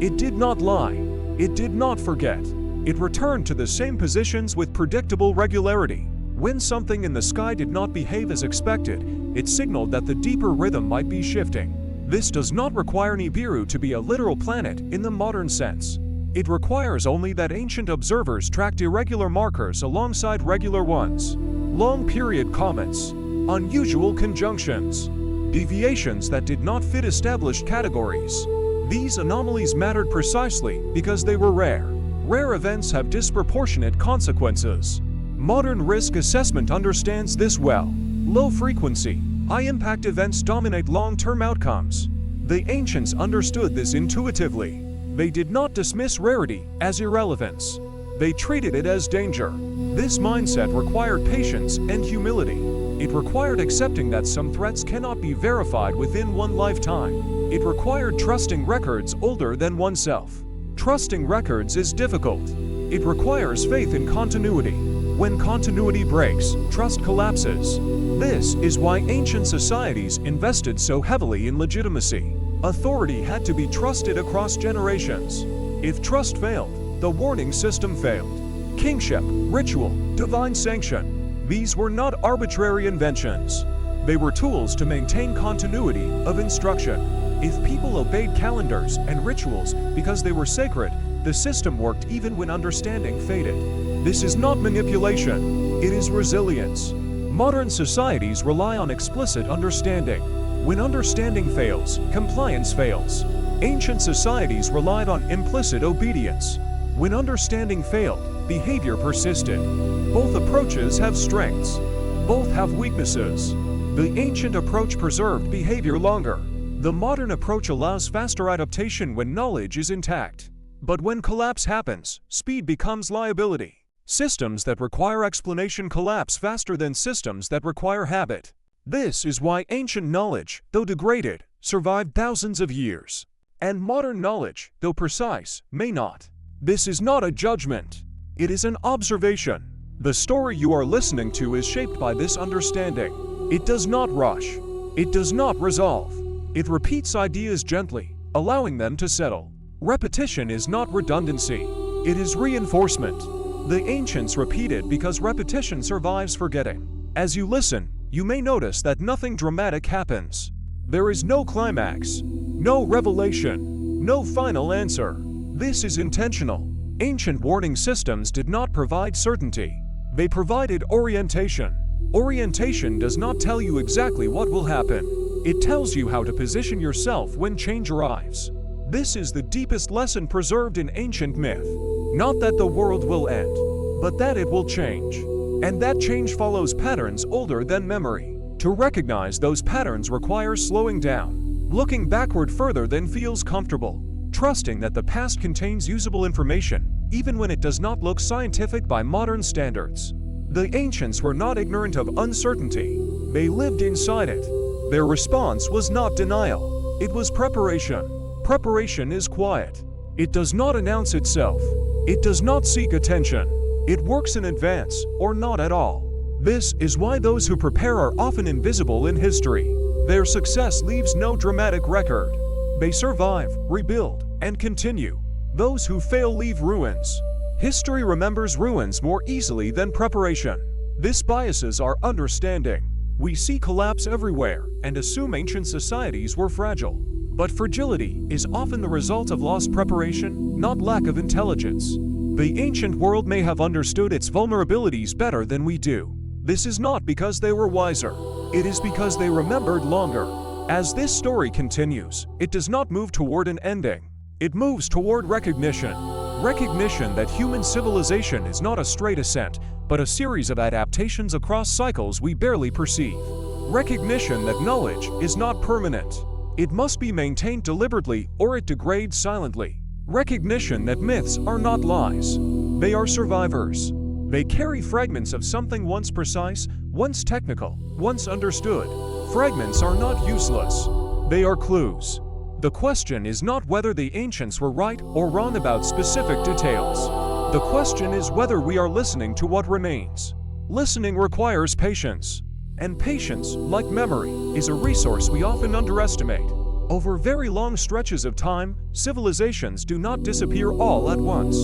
It did not lie. It did not forget. It returned to the same positions with predictable regularity. When something in the sky did not behave as expected, it signaled that the deeper rhythm might be shifting. This does not require Nibiru to be a literal planet in the modern sense. It requires only that ancient observers tracked irregular markers alongside regular ones. Long-period comets, unusual conjunctions, deviations that did not fit established categories. These anomalies mattered precisely because they were rare. Rare events have disproportionate consequences. Modern risk assessment understands this well. Low-frequency, high-impact events dominate long-term outcomes. The ancients understood this intuitively. They did not dismiss rarity as irrelevance. They treated it as danger. This mindset required patience and humility. It required accepting that some threats cannot be verified within one lifetime. It required trusting records older than oneself. Trusting records is difficult. It requires faith in continuity. When continuity breaks, trust collapses. This is why ancient societies invested so heavily in legitimacy. Authority had to be trusted across generations. If trust failed, the warning system failed. Kingship, ritual, divine sanction. These were not arbitrary inventions. They were tools to maintain continuity of instruction. If people obeyed calendars and rituals because they were sacred, the system worked even when understanding faded. This is not manipulation, it is resilience. Modern societies rely on explicit understanding. When understanding fails, compliance fails. Ancient societies relied on implicit obedience. When understanding failed, behavior persisted. Both approaches have strengths. Both have weaknesses. The ancient approach preserved behavior longer. The modern approach allows faster adaptation when knowledge is intact. But when collapse happens, speed becomes liability. Systems that require explanation collapse faster than systems that require habit. This is why ancient knowledge, though degraded, survived thousands of years. And modern knowledge, though precise, may not. This is not a judgment. It is an observation. The story you are listening to is shaped by this understanding. It does not rush. It does not resolve. It repeats ideas gently, allowing them to settle. Repetition is not redundancy. It is reinforcement. The ancients repeated because repetition survives forgetting. As you listen, you may notice that nothing dramatic happens. There is no climax, no revelation, no final answer. This is intentional. Ancient warning systems did not provide certainty. They provided orientation. Orientation does not tell you exactly what will happen. It tells you how to position yourself when change arrives. This is the deepest lesson preserved in ancient myth. Not that the world will end, but that it will change. And that change follows patterns older than memory. To recognize those patterns requires slowing down, looking backward further than feels comfortable, trusting that the past contains usable information, even when it does not look scientific by modern standards. The ancients were not ignorant of uncertainty. They lived inside it. Their response was not denial. It was preparation. Preparation is quiet. It does not announce itself. It does not seek attention. It works in advance, or not at all. This is why those who prepare are often invisible in history. Their success leaves no dramatic record. They survive, rebuild, and continue. Those who fail leave ruins. History remembers ruins more easily than preparation. This biases our understanding. We see collapse everywhere and assume ancient societies were fragile. But fragility is often the result of lost preparation, not lack of intelligence. The ancient world may have understood its vulnerabilities better than we do. This is not because they were wiser. It is because they remembered longer. As this story continues, it does not move toward an ending. It moves toward recognition. Recognition that human civilization is not a straight ascent, but a series of adaptations across cycles we barely perceive. Recognition that knowledge is not permanent. It must be maintained deliberately or it degrades silently. Recognition that myths are not lies. They are survivors. They carry fragments of something once precise, once technical, once understood. Fragments are not useless. They are clues. The question is not whether the ancients were right or wrong about specific details. The question is whether we are listening to what remains. Listening requires patience. And patience, like memory, is a resource we often underestimate. Over very long stretches of time, civilizations do not disappear all at once.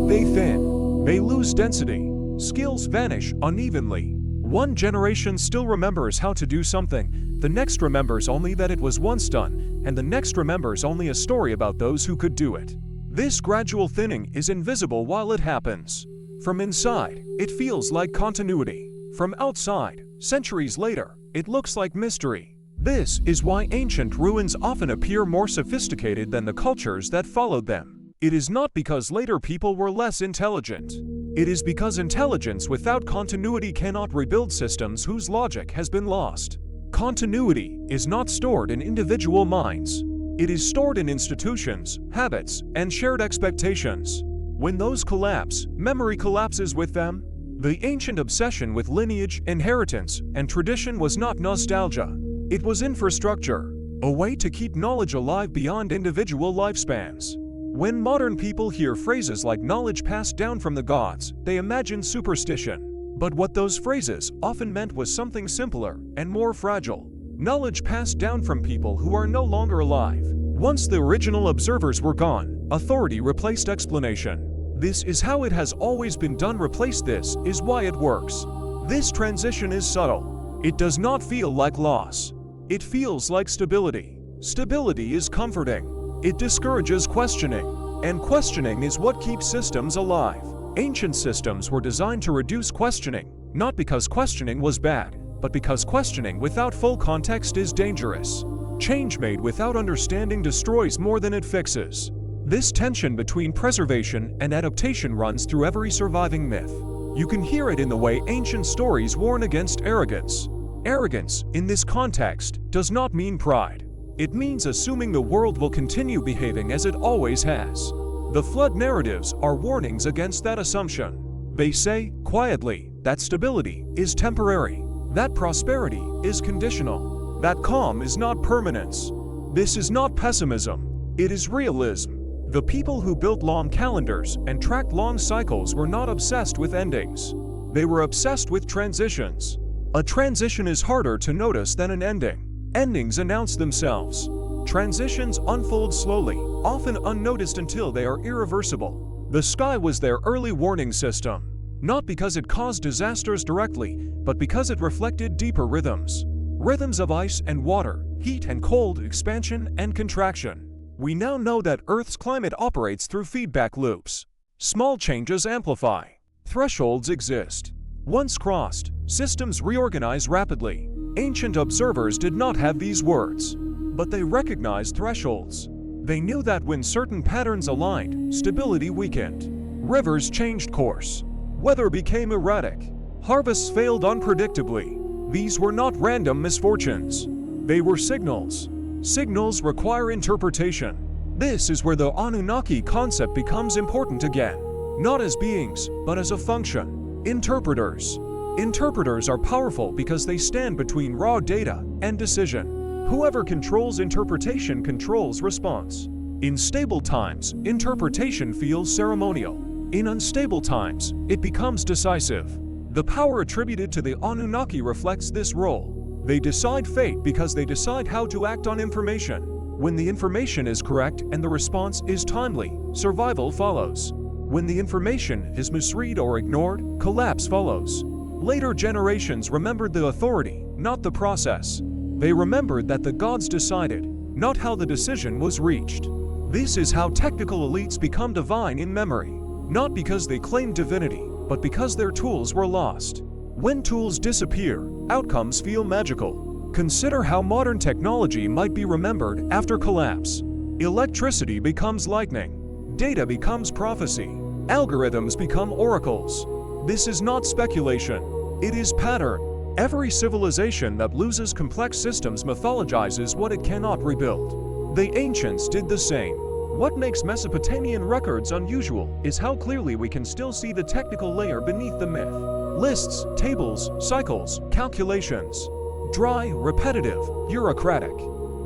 They thin. They lose density. Skills vanish unevenly. One generation still remembers how to do something, the next remembers only that it was once done, and the next remembers only a story about those who could do it. This gradual thinning is invisible while it happens. From inside, it feels like continuity. From outside, centuries later, it looks like mystery. This is why ancient ruins often appear more sophisticated than the cultures that followed them. It is not because later people were less intelligent. It is because intelligence without continuity cannot rebuild systems whose logic has been lost. Continuity is not stored in individual minds. It is stored in institutions, habits, and shared expectations. When those collapse, memory collapses with them. The ancient obsession with lineage, inheritance, and tradition was not nostalgia. It was infrastructure, a way to keep knowledge alive beyond individual lifespans. When modern people hear phrases like knowledge passed down from the gods, they imagine superstition. But what those phrases often meant was something simpler and more fragile. Knowledge passed down from people who are no longer alive. Once the original observers were gone, authority replaced explanation. This is how it has always been done. Replace this is why it works. This transition is subtle. It does not feel like loss. It feels like stability. Stability is comforting. It discourages questioning. And questioning is what keeps systems alive. Ancient systems were designed to reduce questioning, not because questioning was bad, but because questioning without full context is dangerous. Change made without understanding destroys more than it fixes. This tension between preservation and adaptation runs through every surviving myth. You can hear it in the way ancient stories warn against arrogance. Arrogance, in this context, does not mean pride. It means assuming the world will continue behaving as it always has. The flood narratives are warnings against that assumption. They say, quietly, that stability is temporary, that prosperity is conditional, that calm is not permanence. This is not pessimism, it is realism. The people who built long calendars and tracked long cycles were not obsessed with endings. They were obsessed with transitions. A transition is harder to notice than an ending. Endings announce themselves. Transitions unfold slowly, often unnoticed until they are irreversible. The sky was their early warning system, not because it caused disasters directly, but because it reflected deeper rhythms. Rhythms of ice and water, heat and cold, expansion and contraction. We now know that Earth's climate operates through feedback loops. Small changes amplify. Thresholds exist. Once crossed, systems reorganize rapidly. Ancient observers did not have these words, but they recognized thresholds. They knew that when certain patterns aligned, stability weakened. Rivers changed course. Weather became erratic. Harvests failed unpredictably. These were not random misfortunes. They were signals. Signals require interpretation. This is where the Anunnaki concept becomes important again. Not as beings, but as a function. Interpreters. Interpreters are powerful because they stand between raw data and decision. Whoever controls interpretation controls response. In stable times, interpretation feels ceremonial. In unstable times, it becomes decisive. The power attributed to the Anunnaki reflects this role. They decide fate because they decide how to act on information. When the information is correct and the response is timely, survival follows. When the information is misread or ignored, collapse follows. Later generations remembered the authority, not the process. They remembered that the gods decided, not how the decision was reached. This is how technical elites become divine in memory, not because they claimed divinity, but because their tools were lost. When tools disappear, outcomes feel magical. Consider how modern technology might be remembered after collapse. Electricity becomes lightning. Data becomes prophecy. Algorithms become oracles. This is not speculation. It is pattern. Every civilization that loses complex systems mythologizes what it cannot rebuild. The ancients did the same. What makes Mesopotamian records unusual is how clearly we can still see the technical layer beneath the myth. Lists, tables, cycles, calculations. Dry, repetitive, bureaucratic.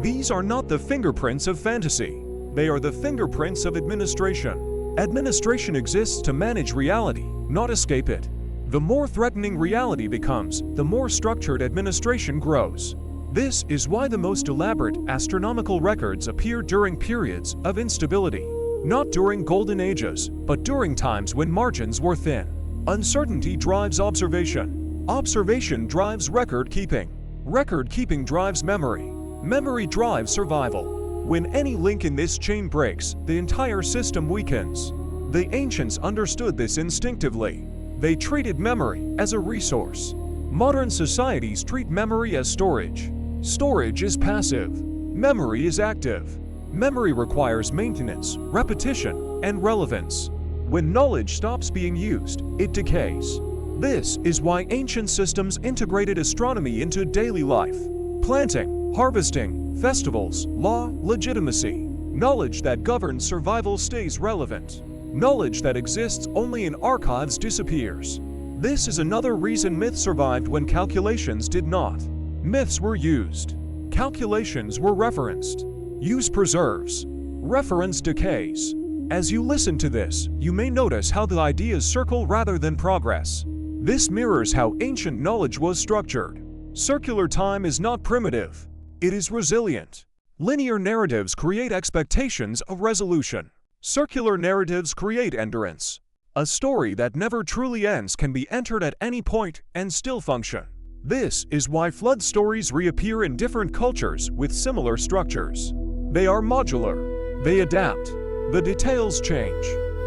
These are not the fingerprints of fantasy. They are the fingerprints of administration. Administration exists to manage reality, not escape it. The more threatening reality becomes, the more structured administration grows. This is why the most elaborate astronomical records appear during periods of instability, not during golden ages, but during times when margins were thin. Uncertainty drives observation. Observation drives record keeping. Record keeping drives memory. Memory drives survival. When any link in this chain breaks, the entire system weakens. The ancients understood this instinctively. They treated memory as a resource. Modern societies treat memory as storage. Storage is passive. Memory is active. Memory requires maintenance, repetition, and relevance. When knowledge stops being used, it decays. This is why ancient systems integrated astronomy into daily life. Planting, harvesting, festivals, law, legitimacy. Knowledge that governs survival stays relevant. Knowledge that exists only in archives disappears. This is another reason myths survived when calculations did not. Myths were used. Calculations were referenced. Use preserves. Reference decays. As you listen to this, you may notice how the ideas circle rather than progress. This mirrors how ancient knowledge was structured. Circular time is not primitive. It is resilient. Linear narratives create expectations of resolution. Circular narratives create endurance. A story that never truly ends can be entered at any point and still function. This is why flood stories reappear in different cultures with similar structures. They are modular. They adapt. The details change.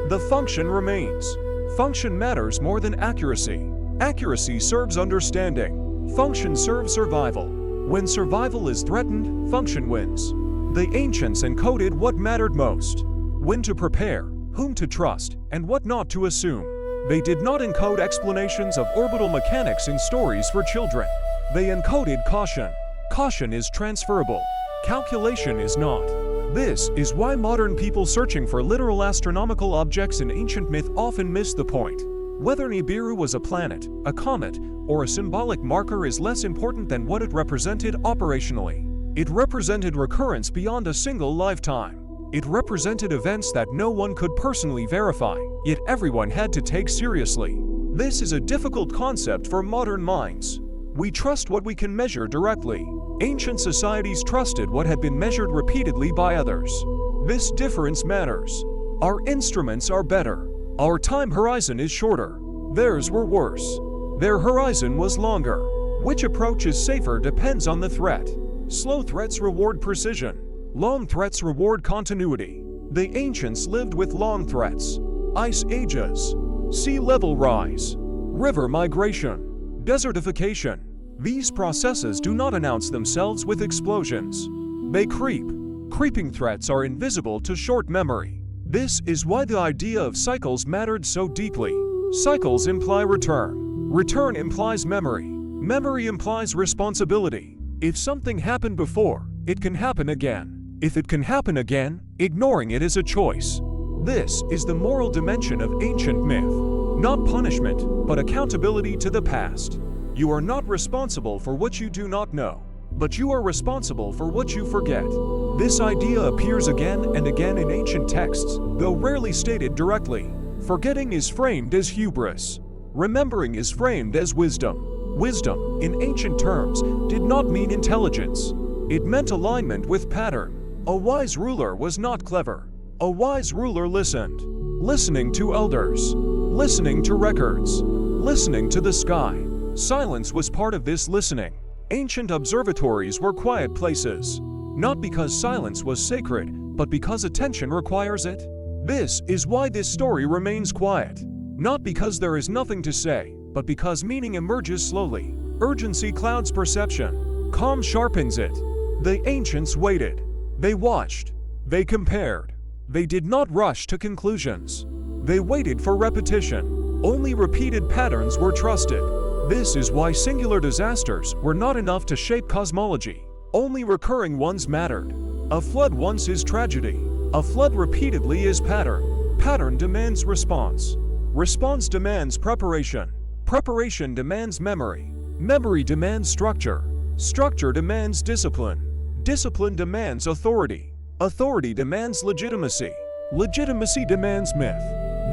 The function remains. Function matters more than accuracy. Accuracy serves understanding. Function serves survival. When survival is threatened, function wins. The ancients encoded what mattered most. When to prepare, whom to trust, and what not to assume. They did not encode explanations of orbital mechanics in stories for children. They encoded caution. Caution is transferable. Calculation is not. This is why modern people searching for literal astronomical objects in ancient myth often miss the point. Whether Nibiru was a planet, a comet, or a symbolic marker is less important than what it represented operationally. It represented recurrence beyond a single lifetime. It represented events that no one could personally verify, yet everyone had to take seriously. This is a difficult concept for modern minds. We trust what we can measure directly. Ancient societies trusted what had been measured repeatedly by others. This difference matters. Our instruments are better. Our time horizon is shorter. Theirs were worse. Their horizon was longer. Which approach is safer depends on the threat. Slow threats reward precision. Long threats reward continuity. The ancients lived with long threats. Ice ages, sea level rise, river migration, desertification. These processes do not announce themselves with explosions. They creep. Creeping threats are invisible to short memory. This is why the idea of cycles mattered so deeply. Cycles imply return. Return implies memory. Memory implies responsibility. If something happened before, it can happen again. If it can happen again, ignoring it is a choice. This is the moral dimension of ancient myth. Not punishment, but accountability to the past. You are not responsible for what you do not know, but you are responsible for what you forget. This idea appears again and again in ancient texts, though rarely stated directly. Forgetting is framed as hubris. Remembering is framed as wisdom. Wisdom, in ancient terms, did not mean intelligence. It meant alignment with pattern. A wise ruler was not clever. A wise ruler listened. Listening to elders. Listening to records. Listening to the sky. Silence was part of this listening. Ancient observatories were quiet places. Not because silence was sacred, but because attention requires it. This is why this story remains quiet. Not because there is nothing to say, but because meaning emerges slowly. Urgency clouds perception. Calm sharpens it. The ancients waited. They watched. They compared. They did not rush to conclusions. They waited for repetition. Only repeated patterns were trusted. This is why singular disasters were not enough to shape cosmology. Only recurring ones mattered. A flood once is tragedy. A flood repeatedly is pattern. Pattern demands response. Response demands preparation. Preparation demands memory. Memory demands structure. Structure demands discipline. Discipline demands authority. Authority demands legitimacy. Legitimacy demands myth.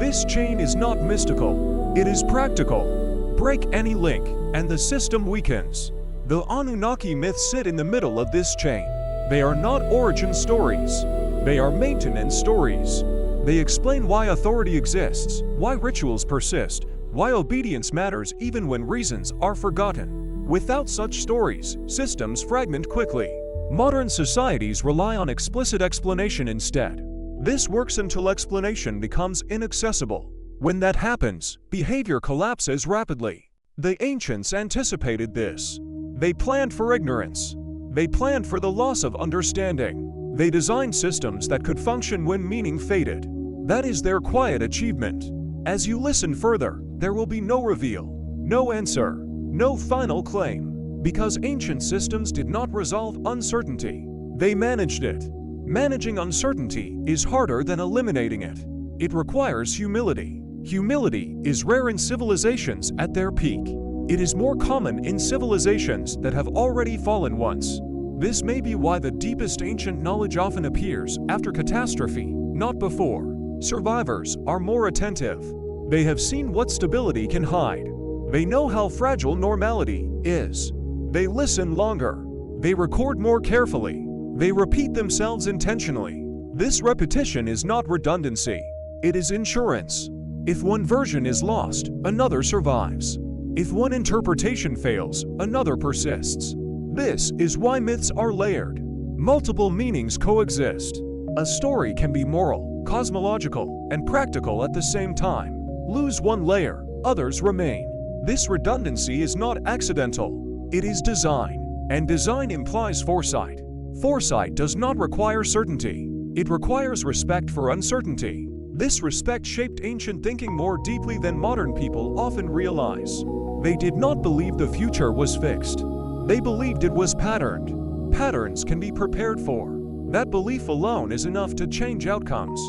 This chain is not mystical. It is practical. Break any link, and the system weakens. The Anunnaki myths sit in the middle of this chain. They are not origin stories. They are maintenance stories. They explain why authority exists, why rituals persist, why obedience matters even when reasons are forgotten. Without such stories, systems fragment quickly. Modern societies rely on explicit explanation instead. This works until explanation becomes inaccessible. When that happens, behavior collapses rapidly. The ancients anticipated this. They planned for ignorance. They planned for the loss of understanding. They designed systems that could function when meaning faded. That is their quiet achievement. As you listen further, there will be no reveal, no answer, no final claim. Because ancient systems did not resolve uncertainty. They managed it. Managing uncertainty is harder than eliminating it. It requires humility. Humility is rare in civilizations at their peak. It is more common in civilizations that have already fallen once. This may be why the deepest ancient knowledge often appears after catastrophe, not before. Survivors are more attentive. They have seen what stability can hide. They know how fragile normality is. They listen longer. They record more carefully. They repeat themselves intentionally. This repetition is not redundancy. It is insurance. If one version is lost, another survives. If one interpretation fails, another persists. This is why myths are layered. Multiple meanings coexist. A story can be moral, cosmological, and practical at the same time. Lose one layer, others remain. This redundancy is not accidental. It is design. And design implies foresight. Foresight does not require certainty. It requires respect for uncertainty. This respect shaped ancient thinking more deeply than modern people often realize. They did not believe the future was fixed. They believed it was patterned. Patterns can be prepared for. That belief alone is enough to change outcomes.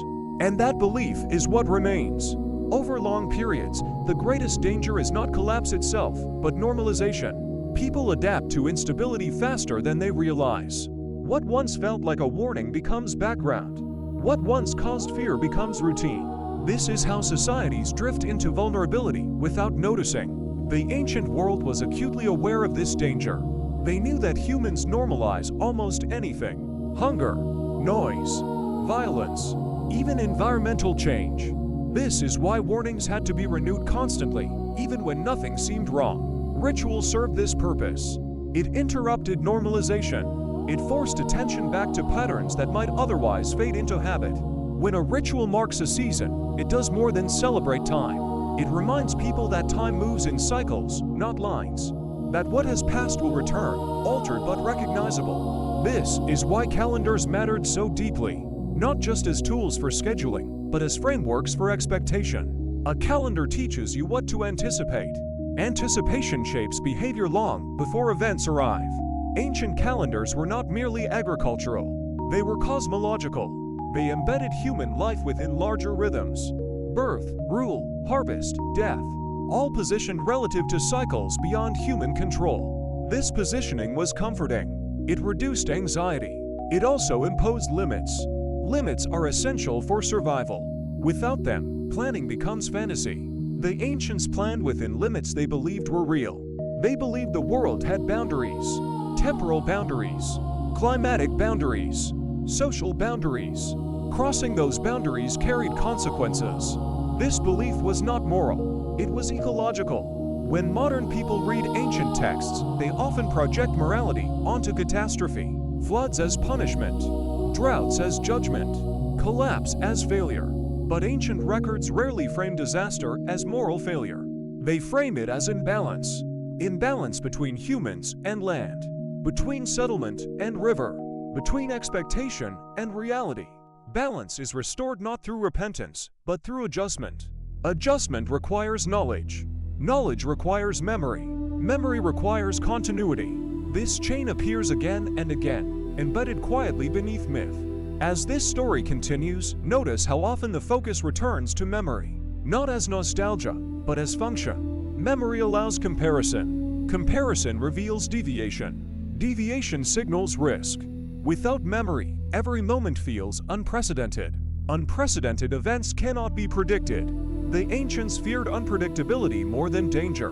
And that belief is what remains. Over long periods, the greatest danger is not collapse itself, but normalization. People adapt to instability faster than they realize. What once felt like a warning becomes background. What once caused fear becomes routine. This is how societies drift into vulnerability without noticing. The ancient world was acutely aware of this danger. They knew that humans normalize almost anything. Hunger, noise, violence, even environmental change. This is why warnings had to be renewed constantly, even when nothing seemed wrong. Ritual served this purpose. It interrupted normalization. It forced attention back to patterns that might otherwise fade into habit. When a ritual marks a season, it does more than celebrate time. It reminds people that time moves in cycles, not lines. That what has passed will return, altered but recognizable. This is why calendars mattered so deeply, not just as tools for scheduling, but as frameworks for expectation. A calendar teaches you what to anticipate. Anticipation shapes behavior long before events arrive. Ancient calendars were not merely agricultural. They were cosmological. They embedded human life within larger rhythms. Birth, rule, harvest, death, all positioned relative to cycles beyond human control. This positioning was comforting. It reduced anxiety. It also imposed limits. Limits are essential for survival. Without them, planning becomes fantasy. The ancients planned within limits they believed were real. They believed the world had boundaries. Temporal boundaries, climatic boundaries, social boundaries. Crossing those boundaries carried consequences. This belief was not moral, it was ecological. When modern people read ancient texts, they often project morality onto catastrophe. Floods as punishment, droughts as judgment, collapse as failure. But ancient records rarely frame disaster as moral failure. They frame it as imbalance. Imbalance between humans and land. Between settlement and river, between expectation and reality. Balance is restored not through repentance, but through adjustment. Adjustment requires knowledge. Knowledge requires memory. Memory requires continuity. This chain appears again and again, embedded quietly beneath myth. As this story continues, notice how often the focus returns to memory. Not as nostalgia, but as function. Memory allows comparison. Comparison reveals deviation. Deviation signals risk. Without memory, every moment feels unprecedented. Unprecedented events cannot be predicted. The ancients feared unpredictability more than danger.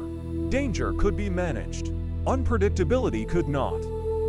Danger could be managed. Unpredictability could not.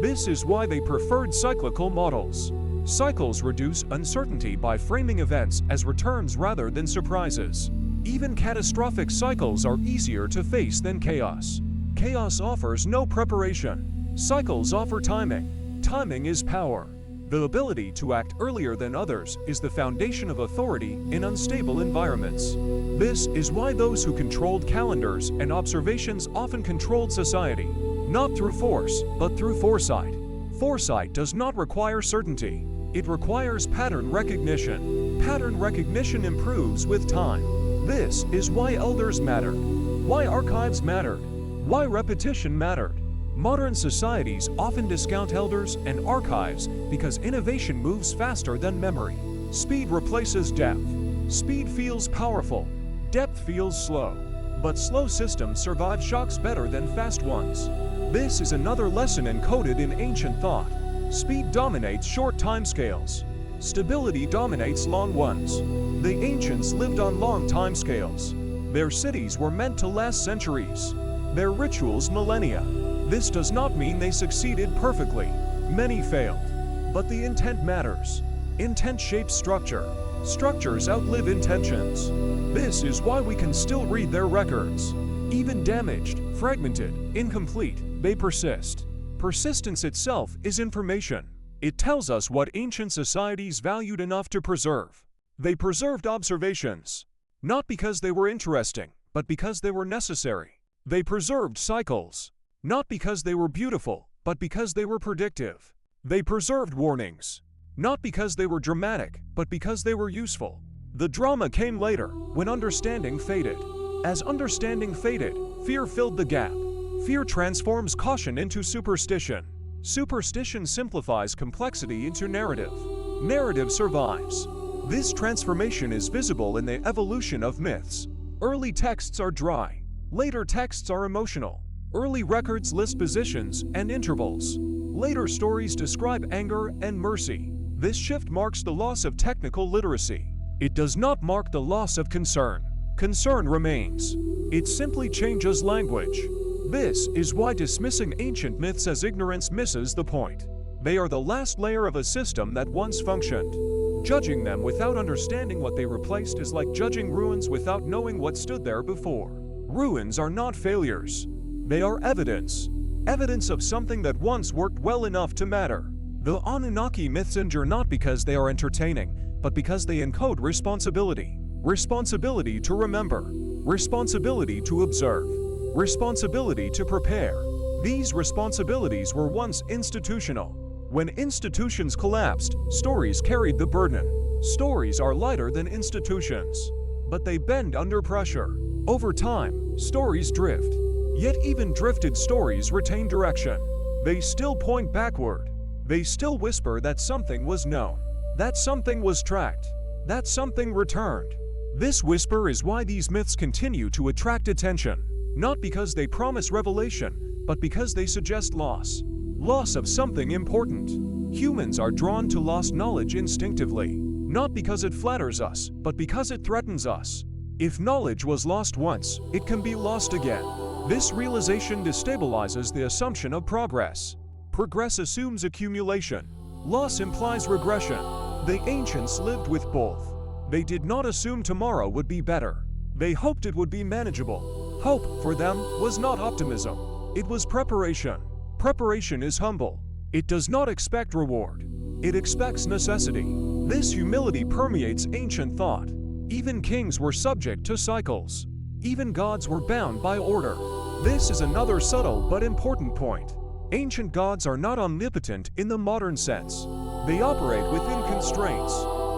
This is why they preferred cyclical models. Cycles reduce uncertainty by framing events as returns rather than surprises. Even catastrophic cycles are easier to face than chaos. Chaos offers no preparation. Cycles offer timing. Timing is power. The ability to act earlier than others is the foundation of authority in unstable environments. This is why those who controlled calendars and observations often controlled society, not through force, but through foresight. Foresight does not require certainty. It requires pattern recognition. Pattern recognition improves with time. This is why elders mattered, why archives mattered, why repetition mattered. Modern societies often discount elders and archives because innovation moves faster than memory. Speed replaces depth. Speed feels powerful. Depth feels slow. But slow systems survive shocks better than fast ones. This is another lesson encoded in ancient thought. Speed dominates short timescales. Stability dominates long ones. The ancients lived on long timescales. Their cities were meant to last centuries. Their rituals millennia. This does not mean they succeeded perfectly. Many failed. But the intent matters. Intent shapes structure. Structures outlive intentions. This is why we can still read their records. Even damaged, fragmented, incomplete, they persist. Persistence itself is information. It tells us what ancient societies valued enough to preserve. They preserved observations, not because they were interesting, but because they were necessary. They preserved cycles, not because they were beautiful, but because they were predictive. They preserved warnings, not because they were dramatic, but because they were useful. The drama came later, when understanding faded. As understanding faded, fear filled the gap. Fear transforms caution into superstition. Superstition simplifies complexity into narrative. Narrative survives. This transformation is visible in the evolution of myths. Early texts are dry. Later texts are emotional. Early records list positions and intervals. Later stories describe anger and mercy. This shift marks the loss of technical literacy. It does not mark the loss of concern. Concern remains. It simply changes language. This is why dismissing ancient myths as ignorance misses the point. They are the last layer of a system that once functioned. Judging them without understanding what they replaced is like judging ruins without knowing what stood there before. Ruins are not failures. They are evidence. Evidence of something that once worked well enough to matter. The Anunnaki myths endure not because they are entertaining, but because they encode responsibility. Responsibility to remember. Responsibility to observe. Responsibility to prepare. These responsibilities were once institutional. When institutions collapsed, stories carried the burden. Stories are lighter than institutions, but they bend under pressure. Over time, stories drift. Yet even drifted stories retain direction. They still point backward. They still whisper that something was known, that something was tracked, that something returned. This whisper is why these myths continue to attract attention. Not because they promise revelation, but because they suggest loss. Loss of something important. Humans are drawn to lost knowledge instinctively, not because it flatters us, but because it threatens us. If knowledge was lost once, it can be lost again. This realization destabilizes the assumption of progress. Progress assumes accumulation. Loss implies regression. The ancients lived with both. They did not assume tomorrow would be better. They hoped it would be manageable. Hope, for them, was not optimism. It was preparation. Preparation is humble. It does not expect reward. It expects necessity. This humility permeates ancient thought. Even kings were subject to cycles. Even gods were bound by order. This is another subtle but important point. Ancient gods are not omnipotent in the modern sense. They operate within constraints.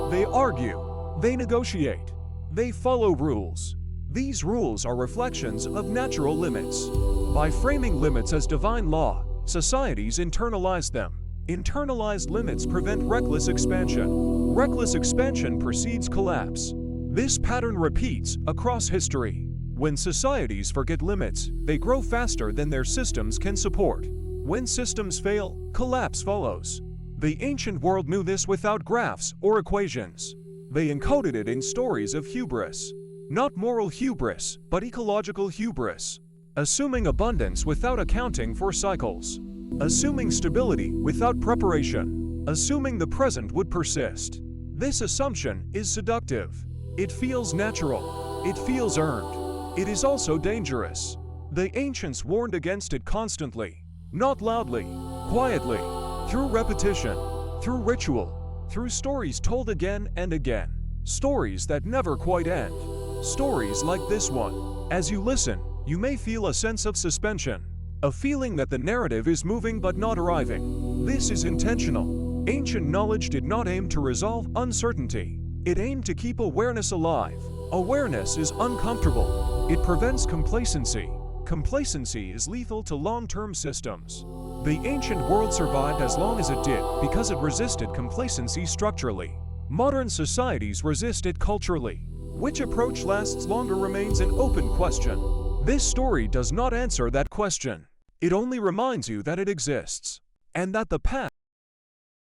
They argue. They negotiate. They follow rules. These rules are reflections of natural limits. By framing limits as divine law, societies internalize them. Internalized limits prevent reckless expansion. Reckless expansion precedes collapse. This pattern repeats across history. When societies forget limits, they grow faster than their systems can support. When systems fail, collapse follows. The ancient world knew this without graphs or equations. They encoded it in stories of hubris. Not moral hubris, but ecological hubris. assuming abundance without accounting for cycles, assuming stability without preparation, assuming the present would persist. This assumption is seductive. It feels natural. It feels earned. It is also dangerous. The ancients warned against it constantly, not loudly, quietly, through repetition, through ritual, through stories told again and again, stories that never quite end, stories like this one. As you listen, you may feel a sense of suspension, a feeling that the narrative is moving but not arriving. This is intentional. Ancient knowledge did not aim to resolve uncertainty. It aimed to keep awareness alive. Awareness is uncomfortable. It prevents complacency. Complacency is lethal to long-term systems. The ancient world survived as long as it did because it resisted complacency structurally. Modern societies resist it culturally. Which approach lasts longer remains an open question. This story does not answer that question. It only reminds you that it exists, and that the past